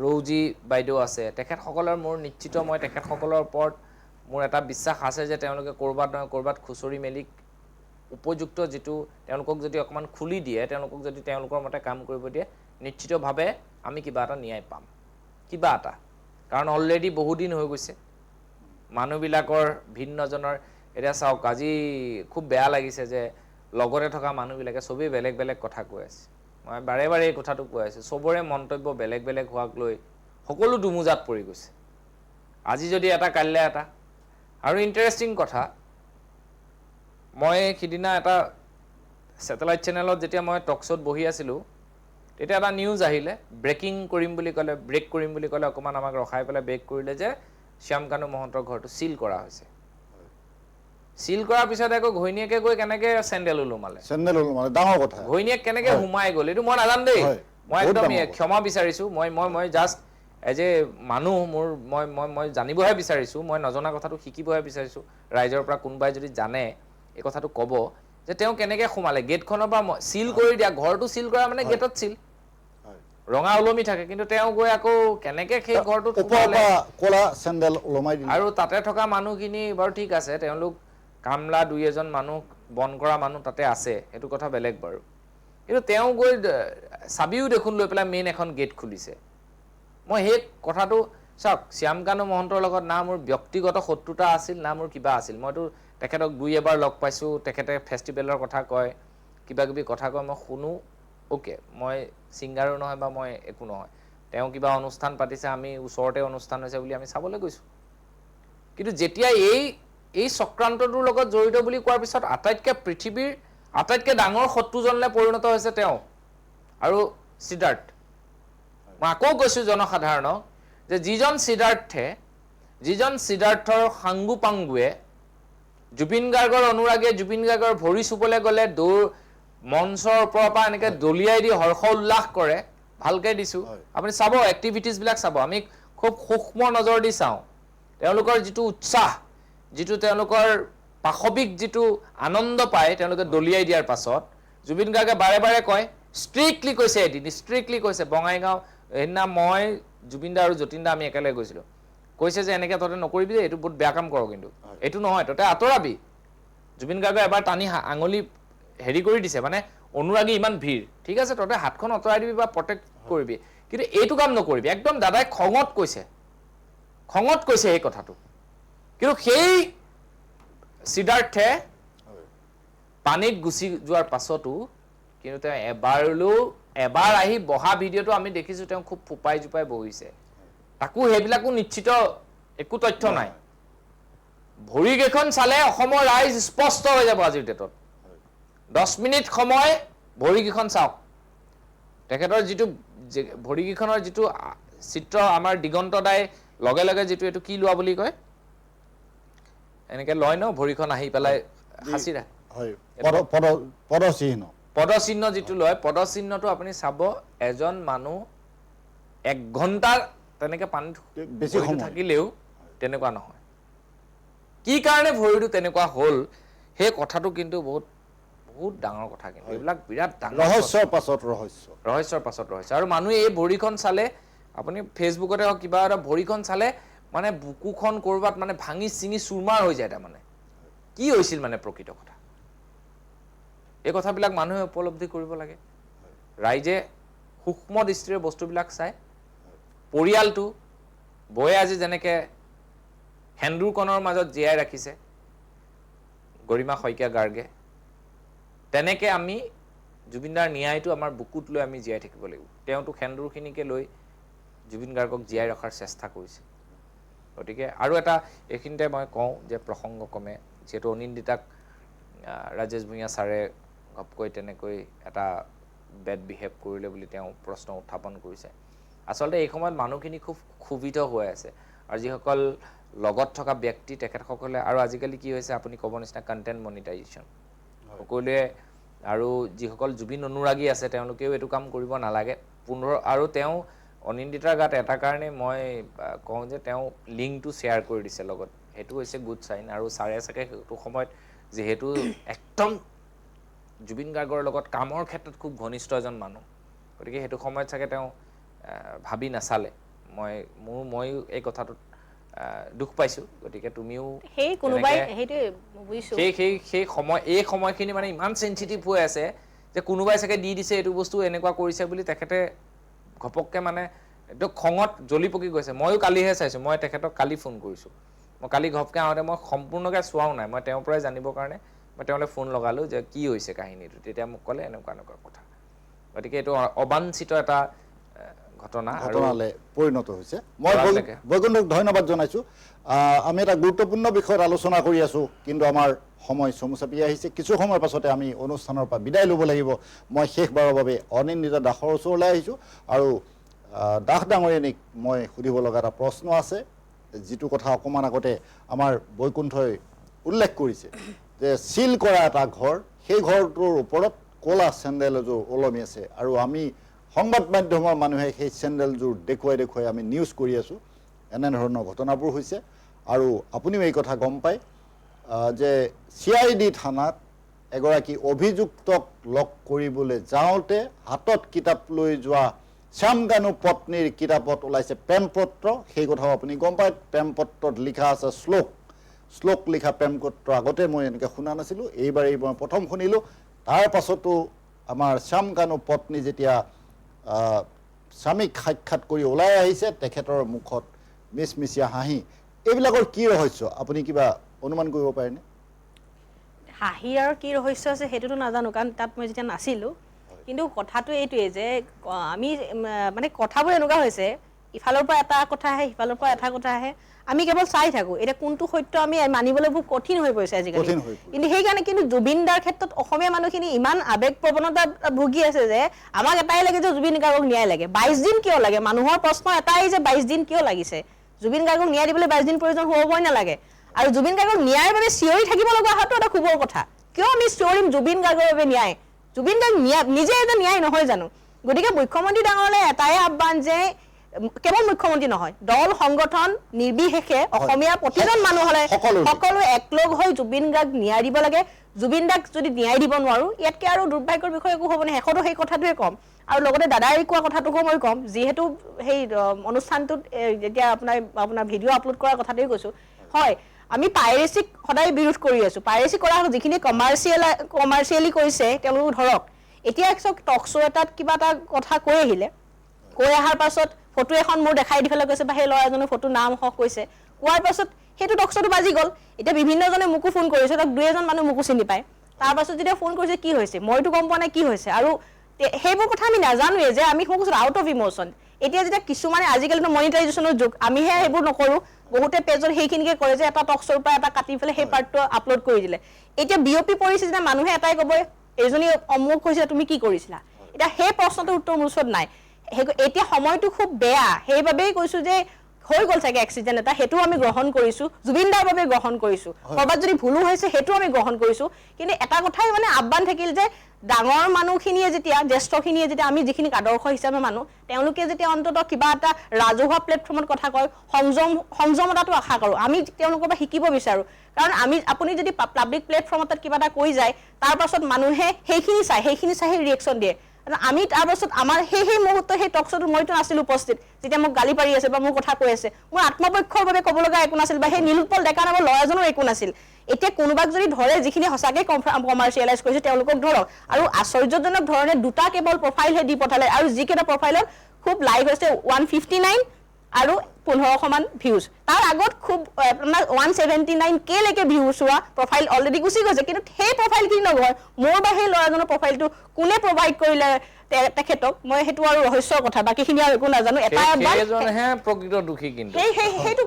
Speaker 2: ৰৌজি বাইদেউ আছে, তেখেতসকলৰ মোৰ নিশ্চিত মই তেখেতসকলৰ ওপৰত মোৰ এটা বিশ্বাস আছে যে তেওঁলোকে ক'ৰবাত নহয় ক'ৰবাত খুচৰি মেলি উপযুক্ত যিটো তেওঁলোকক যদি অকণমান খুলি দিয়ে, তেওঁলোকক যদি তেওঁলোকৰ মতে কাম কৰিব দিয়ে, নিশ্চিতভাৱে আমি কিবা এটা ন্যায় পাম, কিবা এটা। কাৰণ অলৰেডি বহুদিন হৈ গৈছে মানুহবিলাকৰ ভিন্নজনৰ। এতিয়া চাওক, আজি খুব বেয়া লাগিছে যে লগতে থকা মানুহবিলাকে চবেই বেলেগ বেলেগ কথা কৈ আছে। মই বাৰে বাৰে এই কথাটো কৈ আছোঁ, চবৰে মন্তব্য বেলেগ বেলেগ হোৱাক লৈ সকলো দুমোজাত পৰি গৈছে, আজি যদি এটা কাইলৈ এটা। আৰু ইণ্টাৰেষ্টিং কথা, মই সিদিনা এটা ছেটেলাইট চেনেলত যেতিয়া মই টক শ্ব'ত বহি আছিলোঁ, তেতিয়া এটা নিউজ আহিলে, ব্ৰেক কৰিম বুলি ক'লে অকণমান আমাক ৰখাই পেলাই ব্ৰেক কৰিলে যে শ্যাম কানু মহন্তৰ ঘৰটো চিল কৰা হৈছে। চিল কৰাৰ পিছত আকৌ ঘৈণীয়েকে গৈ কেনেকৈ চেণ্ডেল ওলোমালে,
Speaker 1: ডাঙৰ কথা,
Speaker 2: ঘৈণীয়েক কেনেকৈ সোমাই গ'ল এইটো মই নাজানো দেই। মই একদম ক্ষমা বিচাৰিছোঁ, মই জাষ্ট এজ এ মানুহ মই জানিবহে বিচাৰিছোঁ, মই নজনা কথাটো শিকিবহে বিচাৰিছোঁ। ৰাইজৰ পৰা কোনোবাই যদি জানে এই কথাটো ক'ব যে তেওঁ কেনেকৈ সোমালে গেটখনৰ পৰা। চিল কৰি দিয়া, ঘৰটো চিল কৰা মানে গেটত চিল, ৰঙা ওলমি থাকে, কিন্তু তেওঁ গৈ আকৌ কেনেকৈ সেই ঘৰটোত সোমালে। আৰু তাতে থকা মানুহখিনি বাৰু ঠিক আছে, তেওঁলোক কামলা দুই এজন মানুহ বন কৰা মানুহ তাতে আছে, সেইটো কথা বেলেগ বাৰু। কিন্তু তেওঁ গৈ চাবিও দেখোন লৈ পেলাই মেইন এখন গেট খুলিছে। মই সেই কথাটো চাওক, শ্যাম কানু মহন্তৰ লগত না মোৰ ব্যক্তিগত শত্ৰুতা আছিল না মোৰ কিবা আছিল। মইতো তেখেতক দুই এবাৰ লগ পাইছোঁ, তেখেতে ফেষ্টিভেলৰ কথা কয়, কিবা কিবি কথা কয়, মই শুনো। অ'কে, মই ছিংগাৰো নহয় বা মই একো নহয়, তেওঁ কিবা অনুষ্ঠান পাতিছে, আমি ওচৰতে অনুষ্ঠান হৈছে বুলি আমি চাবলৈ গৈছোঁ। কিন্তু যেতিয়া এই চক্ৰান্তটোৰ লগত জড়িত বুলি কোৱাৰ পিছত পৃথিৱীৰ আটাইতকৈ ডাঙৰ শত্ৰুজনলৈ পৰিণত হৈছে তেওঁ আৰু সিদ্ধাৰ্থ। মই আকৌ কৈছোঁ জনসাধাৰণক যে যিজন সিদ্ধাৰ্থৰ সাংগু পাংগুৱে জুবিন গাৰ্গৰ অনুৰাগীয়ে জুবিন গাৰ্গৰ ভৰি চুবলৈ গ'লে মঞ্চৰ ওপৰৰ পৰা এনেকৈ দলিয়াই দি হৰ্ষ উল্লাস কৰে, ভালকৈ দিছোঁ, আপুনি চাব এক্টিভিটিজবিলাক চাব, আমি খুব সূক্ষ্ম নজৰ দি চাওঁ তেওঁলোকৰ যিটো উৎসাহ, যিটো তেওঁলোকৰ পাশৱিক যিটো আনন্দ পায় তেওঁলোকে দলিয়াই দিয়াৰ পাছত। জুবিন গাৰ্গে বাৰে বাৰে কয়, ষ্ট্ৰিক্টলি কৈছে, এদিন ষ্ট্ৰিক্টলি কৈছে, বঙাইগাঁও সেইদিনা মই জুবিন দা আৰু যতীন দা আমি একেলগে গৈছিলোঁ, কৈছে যে এনেকৈ তহঁতে নকৰিবি যে, এইটো বহুত বেয়া কাম কৰ, কিন্তু এইটো নহয়, তহঁতে আঁতৰাবি। জুবিন গাৰ্গে এবাৰ টানি আঙুলি হেৰি কৰি দিছে, মানে অনুৰাগী ইমান ভিৰ, ঠিক আছে তহঁতে হাতখন আঁতৰাই দিবি বা প্ৰটেক্ট কৰিবি, কিন্তু এইটো কাম নকৰিবি। একদম দাদাই খঙত কৈছে সেই কথাটো। কিন্তু সেই সিদ্ধাৰ্থে পানীত গুচি যোৱাৰ পাছতো কিন্তু তেওঁ এবাৰ আহি বহা ভিডিঅ'টো আমি দেখিছোঁ, তেওঁ খুব ফোপাই জোপাই বহিছে, তাকো সেইবিলাকো নিশ্চিত একো তথ্য নাই। ভৰিকেইখন চালে অসমৰ ৰাইজ স্পষ্ট হৈ যাব আজিৰ ডেটত। 10 মিনিট সময় ভৰিকেইখন চাওক, তেখেতৰ যিটো ভৰিকেইখনৰ যিটো চিত্ৰ, আমাৰ দিগন্ত দাই লগে লগে যিটো এইটো কি লোৱা বুলি কয়, এনেকৈ লয় ন ভৰিখন আহি পেলাই সাঁচিৰা পদচিহ্ন যিটো লয়, পদচিহ্নটো আপুনি চাব, এজন মানুহ 1 ঘণ্টা তেনেকৈ পানীত থাকিলেও তেনেকুৱা নহয়। কি কাৰণে ভৰিটো তেনেকুৱা হ'ল সেই কথাটো কিন্তু বহুত ডাঙৰ কথা, কিন্তু এইবিলাক বিৰাট ডাঙৰ ৰহস্যৰ পাছত ৰহস্য। আৰু মানুহে এই ভৰিখন চালে, আপুনি ফেচবুকতে হওক কিবা এটা ভৰিখন চালে মানে বুকুখন ক'ৰবাত মানে ভাঙি চিঙি চুৰমাৰ হৈ যায়। তাৰমানে কি হৈছিল মানে প্ৰকৃত কথা, এই কথাবিলাক মানুহে উপলব্ধি কৰিব লাগে। ৰাইজে সূক্ষ্ম দৃষ্টিৰে বস্তুবিলাক চায়। পৰিয়ালটো বৌয়ে আজি যেনেকৈ সেন্দুৰকণৰ মাজত জীয়াই ৰাখিছে গৰিমা শইকীয়া গাৰ্গে, তেনেকৈ আমি জুবিনদাৰ ন্যায়টো আমাৰ বুকুত লৈ আমি জীয়াই থাকিব লাগিব। তেওঁতো সেন্দুৰখিনিকে লৈ জুবিন গাৰ্গক জীয়াই ৰখাৰ চেষ্টা কৰিছে গতিকে আৰু এটা এইখিনিতে মই কওঁ যে প্ৰসংগক্ৰমে যিহেতু অনিন্দিতাক ৰাজেশ ভূঞা ছাৰে ঘপকৈ তেনেকৈ এটা বেড বিহেভ কৰিলে বুলি তেওঁ প্ৰশ্ন উত্থাপন কৰিছে আচলতে এই সময়ত মানুহখিনি খুব ক্ষোভিত হৈ আছে আৰু যিসকল লগত থকা ব্যক্তি তেখেতসকলে আৰু আজিকালি কি হৈছে আপুনি ক'ব নিচিনা কণ্টেণ্ট মনিটাইজেশ্যন সকলোৱে আৰু যিসকল জুবিন অনুৰাগী আছে তেওঁলোকেও এইটো কাম কৰিব নালাগে আৰু তেওঁ অনিন্দিতাৰ গাত এটা কাৰণে মই কওঁ যে তেওঁ লিংকটো শ্বেয়াৰ কৰি দিছে লগত সেইটো হৈছে গুড চাইন আৰু ছাৰে চাগে সেইটো সময়ত যিহেতু একদম জুবিন গাৰ্গৰ লগত কামৰ ক্ষেত্ৰত খুব ঘনিষ্ঠ এজন মানুহ গতিকে সেইটো সময়ত চাগে তেওঁ ভাবি নাচালে মই এই কথাটোত দুখ পাইছোঁ গতিকে তুমিও
Speaker 3: সেই কোনোবাই সেইটোৱে বুজিছোঁ
Speaker 2: সেই সময় এই সময়খিনি মানে ইমান চেঞ্চিটিভ হৈ আছে যে কোনোবাই চাগে দি দিছে এইটো বস্তু এনেকুৱা কৰিছে বুলি তেখেতে ঘপককৈ মানে এইটো খঙত জ্বলি পকি গৈছে ময়ো কালিহে চাইছোঁ মই তেখেতক কালি ফোন কৰিছোঁ মই কালি ঘপকৈ আহোঁতে মই সম্পূৰ্ণকৈ চোৱাও নাই মই তেওঁৰ পৰাই জানিবৰ কাৰণে মই তেওঁলৈ ফোন লগালোঁ যে কি হৈছে কাহিনীটো তেতিয়া মোক ক'লে এনেকুৱা কথা গতিকে এইটো অবাঞ্ছিত এটা
Speaker 1: ঘটনালৈ পৰিণত হৈছে মই বৈকুণ্ঠক ধন্যবাদ জনাইছোঁ আমি এটা গুৰুত্বপূৰ্ণ বিষয়ত আলোচনা কৰি আছোঁ কিন্তু আমাৰ সময় চমু চাপি আহিছে কিছু সময়ৰ পাছতে আমি অনুষ্ঠানৰ পৰা বিদায় ল'ব লাগিব মই শেষবাৰৰ বাবে অনিন্দিতা দাসৰ ওচৰলৈ আহিছোঁ আৰু দাস ডাঙৰীয়ানীক মই সুধিব লগা এটা প্ৰশ্ন আছে যিটো কথা অকণমান আগতে আমাৰ বৈকুণ্ঠই উল্লেখ কৰিছে যে চিল কৰা এটা ঘৰ সেই ঘৰটোৰ ওপৰত ক'লা চেণ্ডেল এযোৰ ওলমি আছে আৰু আমি সংবাদ মাধ্যমৰ মানুহে সেই চেণ্ডেলযোৰ দেখুৱাই আমি নিউজ কৰি আছোঁ এনেধৰণৰ ঘটনাবোৰ হৈছে আৰু আপুনিও এই কথা গম পায় যে CID থানাত এগৰাকী অভিযুক্তক লগ কৰিবলৈ যাওঁতে হাতত কিতাপ লৈ যোৱা শ্যামকানু পত্নীৰ কিতাপত ওলাইছে প্ৰেমপত্ৰ সেই কথাও আপুনি গম পায় প্ৰেমপত্ৰত লিখা আছে শ্লোক লিখা প্ৰেমপত্ৰ আগতে মই এনেকৈ শুনা নাছিলোঁ এইবাৰেই মই প্ৰথম শুনিলোঁ তাৰ পাছতো আমাৰ শ্যামকানু পত্নী যেতিয়া স্বামীক সাক্ষাৎ কৰি ওলাই আহিছে তেখেতৰ মুখত মিচমিচিয়া হাঁহি এইবিলাকৰ কি ৰহস্য আপুনি কিবা অনুমান কৰিব পাৰেনে
Speaker 3: হাঁহি আৰু কি ৰহস্য আছে সেইটোতো নাজানো কাৰণ তাত মই যেতিয়া নাছিলোঁ কিন্তু কথাটো এইটোৱে যে আমি মানে কথাবোৰ এনেকুৱা হৈছে ইফালৰ পৰা এটা কথা আহে সিফালৰ পৰা এটা কথা আহে আমি কেৱল চাই থাকোঁ এতিয়া কোনটো সত্য আমি মানিবলৈ বহুত কঠিন হৈ পৰিছে আজিকালি কিন্তু সেইকাৰণে কিন্তু জুবিন দাৰ ক্ষেত্ৰত অসমীয়া মানুহখিনি ইমান আৱেগ প্ৰৱণতাত ভুগি আছে যে আমাক এটাই লাগে যে জুবিন গাৰ্গক ন্যায় লাগে 22 দিন কিয় লাগে মানুহৰ প্ৰশ্ন এটাই যে 22 দিন কিয় লাগিছে জুবিন গাৰ্গক ন্যায় দিবলৈ 22 দিন প্ৰয়োজন হ'বই নালাগে আৰু জুবিন গাৰ্গক ন্যায়ৰ বাবে চিঞৰি থাকিব লগা হোৱাটো এটা খুবৰ কথা কিয় আমি চিঞৰিম জুবিন গাৰ্গৰ বাবে ন্যায় জুবিন গাৰ্গ নিজে এটা ন্যায় নহয় জানো গতিকে মুখ্যমন্ত্ৰী ডাঙৰলৈ এটাই আহ্বান যে কেৱল মুখ্যমন্ত্ৰী নহয় দল সংগঠন নিৰ্বিশেষে অসমীয়া প্ৰতিজন মানুহলৈ সকলো একলগ হৈ জুবিন গাৰ্গ ন্যায় দিব লাগে জুবিন দাক যদি ন্যায় দিব নোৱাৰো ইয়াতকৈ আৰু দুৰ্ভাগ্যৰ বিষয় একো হ'ব নাই শেষতো সেই কথাটোৱে ক'ম আৰু লগতে দাদাই কোৱা কথাটোকো মই ক'ম যিহেতু সেই অনুষ্ঠানটোত যেতিয়া আপোনাৰ ভিডিঅ' আপলোড কৰাৰ কথাটোৱে কৈছোঁ হয় আমি পাইৰেচিক সদায় বিৰোধ কৰি আছোঁ পাইৰেচি কৰা যিখিনি কমাৰ্চিয়েলি কৰিছে তেওঁলোকক ধৰক এতিয়া টক শ্ব' এটাত কিবা এটা কথা কৈ আহিলে কৈ অহাৰ পাছত ফটো এখন মোৰ দেখাই দি পেলাই কৈছে বা সেই ল'ৰাজনৰ ফটো নাম হওক কৈছে কোৱাৰ পাছত সেইটো টক শ্ব'টো বাজি গ'ল এতিয়া বিভিন্নজনে মোকো ফোন কৰিছে তাক 2-এজন মানুহ মোকো চিনি পায় তাৰ পাছত যেতিয়া ফোন কৰিছে কি হৈছে মইতো গম পোৱা নাই কি হৈছে আৰু সেইবোৰ কথা আমি নাজানোৱে যে আমি কৈছোঁ আউট অফ ইম'চন এতিয়া যেতিয়া কিছুমানে আজিকালিতো মনিটাইজেশ্যনৰ যুগ আমিহে সেইবোৰ নকৰোঁ বহুতে পেজত সেইখিনিকে কৰে যে এটা টক শ্ব'ৰ পৰা এটা কাটি পেলাই সেই পাৰ্টটো আপলোড কৰি দিলে এতিয়া বিয়পি পৰিছে যেতিয়া মানুহে এটাই ক'ব এইজনী অমুক হৈছিলে তুমি কি কৰিছিলা এতিয়া সেই প্ৰশ্নটোৰ উত্তৰ মোৰ ওচৰত নাই এতিয়া সময়টো খুব বেয়া সেইবাবেই কৈছোঁ যে হৈ গ'ল চাগে এক্সিডেণ্ট এটা সেইটোও আমি গ্ৰহণ কৰিছোঁ জুবিন দাৰ বাবে গ্ৰহণ কৰিছোঁ ক'ৰবাত যদি ভুলো হৈছে সেইটোও আমি গ্ৰহণ কৰিছোঁ কিন্তু এটা কথাই মানে আহ্বান থাকিল যে ডাঙৰ মানুহখিনিয়ে যেতিয়া জ্যেষ্ঠখিনিয়ে যেতিয়া আমি যিখিনিক আদৰ্শ হিচাপে মানুহ তেওঁলোকে যেতিয়া অন্ততঃ কিবা এটা ৰাজহুৱা প্লেটফৰ্মত কথা কয় সংযমতাটো আশা কৰোঁ আমি তেওঁলোকৰ পৰা শিকিব বিচাৰোঁ কাৰণ আপুনি যদি পাব্লিক প্লেটফৰ্মত কিবা এটা কৈ যায় তাৰ পাছত মানুহে সেইখিনি চাই ৰিয়েকশ্যন দিয়ে আমি তাৰ পাছত আমাৰ সেই মুহূৰ্তত সেই টক শ্ব'টোত মইতো নাছিলোঁ উপস্থিত যেতিয়া মোক গালি পাৰি আছে বা মোৰ কথা কৈ আছে মোৰ আত্মপক্ষৰ বাবে ক'ব লগা একো নাছিল বা সেই নীলোৎপল ডেকা নামৰ ল'ৰাজনৰ একো নাছিল এতিয়া কোনোবাক যদি ধৰে যিখিনি সঁচাকৈ কমাৰ্চিয়েলাইজ কৰিছে তেওঁলোকক ধৰক আৰু আশ্চৰ্যজনক ধৰণে দুটা কেৱল প্ৰফাইলহে দি পঠালে আৰু যিকেইটা প্ৰফাইলত খুব লাইক হৈছে 159 আৰু 1500মান ভিউজ তাৰ আগত খুব আপোনাৰ 179K লৈকে ভিউজ হোৱা প্ৰফাইল অলৰেডি গুচি গৈছে কিন্তু সেই প্ৰফাইলখিনি নহয় মোৰ বা সেই ল'ৰাজনৰ প্ৰফাইলটো কোনে প্ৰভাইড কৰিলে তেখেতক মই সেইটো আৰু ৰহস্যৰ কথা বাকীখিনি আৰু একো নাজানো এটা
Speaker 2: সেইজনহে প্ৰকৃত দোষী কিন্তু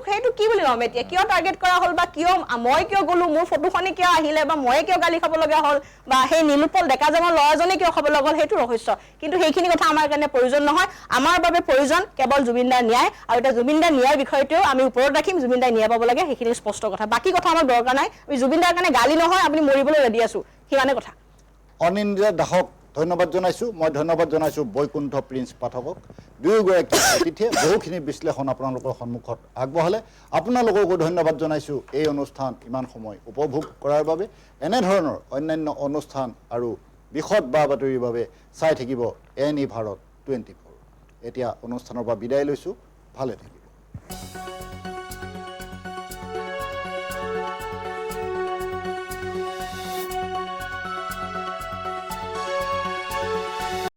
Speaker 3: সেইটো কি বুলি ক'ম এতিয়া কিয় টাৰ্গেট কৰা হ'ল বা কিয় মই কিয় গ'লো মোৰ ফটোখনি কিয় আহিলে বা মই কিয় গালি খাব লগা হ'ল বা সেই নীলোৎপল ডেকাজনৰ ল'ৰাজনে কিয় খাব লগা হ'ল সেইটো ৰহস্য কিন্তু সেইখিনি কথা আমাৰ কাৰণে প্ৰয়োজন নহয় আমাৰ বাবে প্ৰয়োজন কেৱল জুবিন দাৰ ন্যায় আৰু এটা জুবিন দাৰ ন্যায় বিষয়টোও আমি ওপৰত ৰাখিম জুবিন দাই ন্যায় পাব লাগে সেইখিনি স্পষ্ট কথা বাকী কথা আমাৰ দৰকাৰ নাই আমি জুবিন দাৰ কাৰণে গালি নহয় আপুনি মৰিবলৈ ৰেডি আছো সিমানে কথা
Speaker 1: অনিন্দ্ৰ দাসক ধন্যবাদ জনাইছোঁ মই ধন্যবাদ জনাইছোঁ বৈকুণ্ঠ প্ৰিন্স পাঠকক দুয়োগৰাকী অতিথিয়ে বহুখিনি বিশ্লেষণ আপোনালোকৰ সন্মুখত আগবঢ়ালে আপোনালোককো ধন্যবাদ জনাইছোঁ এই অনুষ্ঠান ইমান সময় উপভোগ কৰাৰ বাবে এনেধৰণৰ অন্যান্য অনুষ্ঠান আৰু বিশদ বা বাতৰিৰ বাবে চাই থাকিব এনি ভাৰত 24 এতিয়া অনুষ্ঠানৰ পৰা বিদায় লৈছোঁ ভালে থাকিব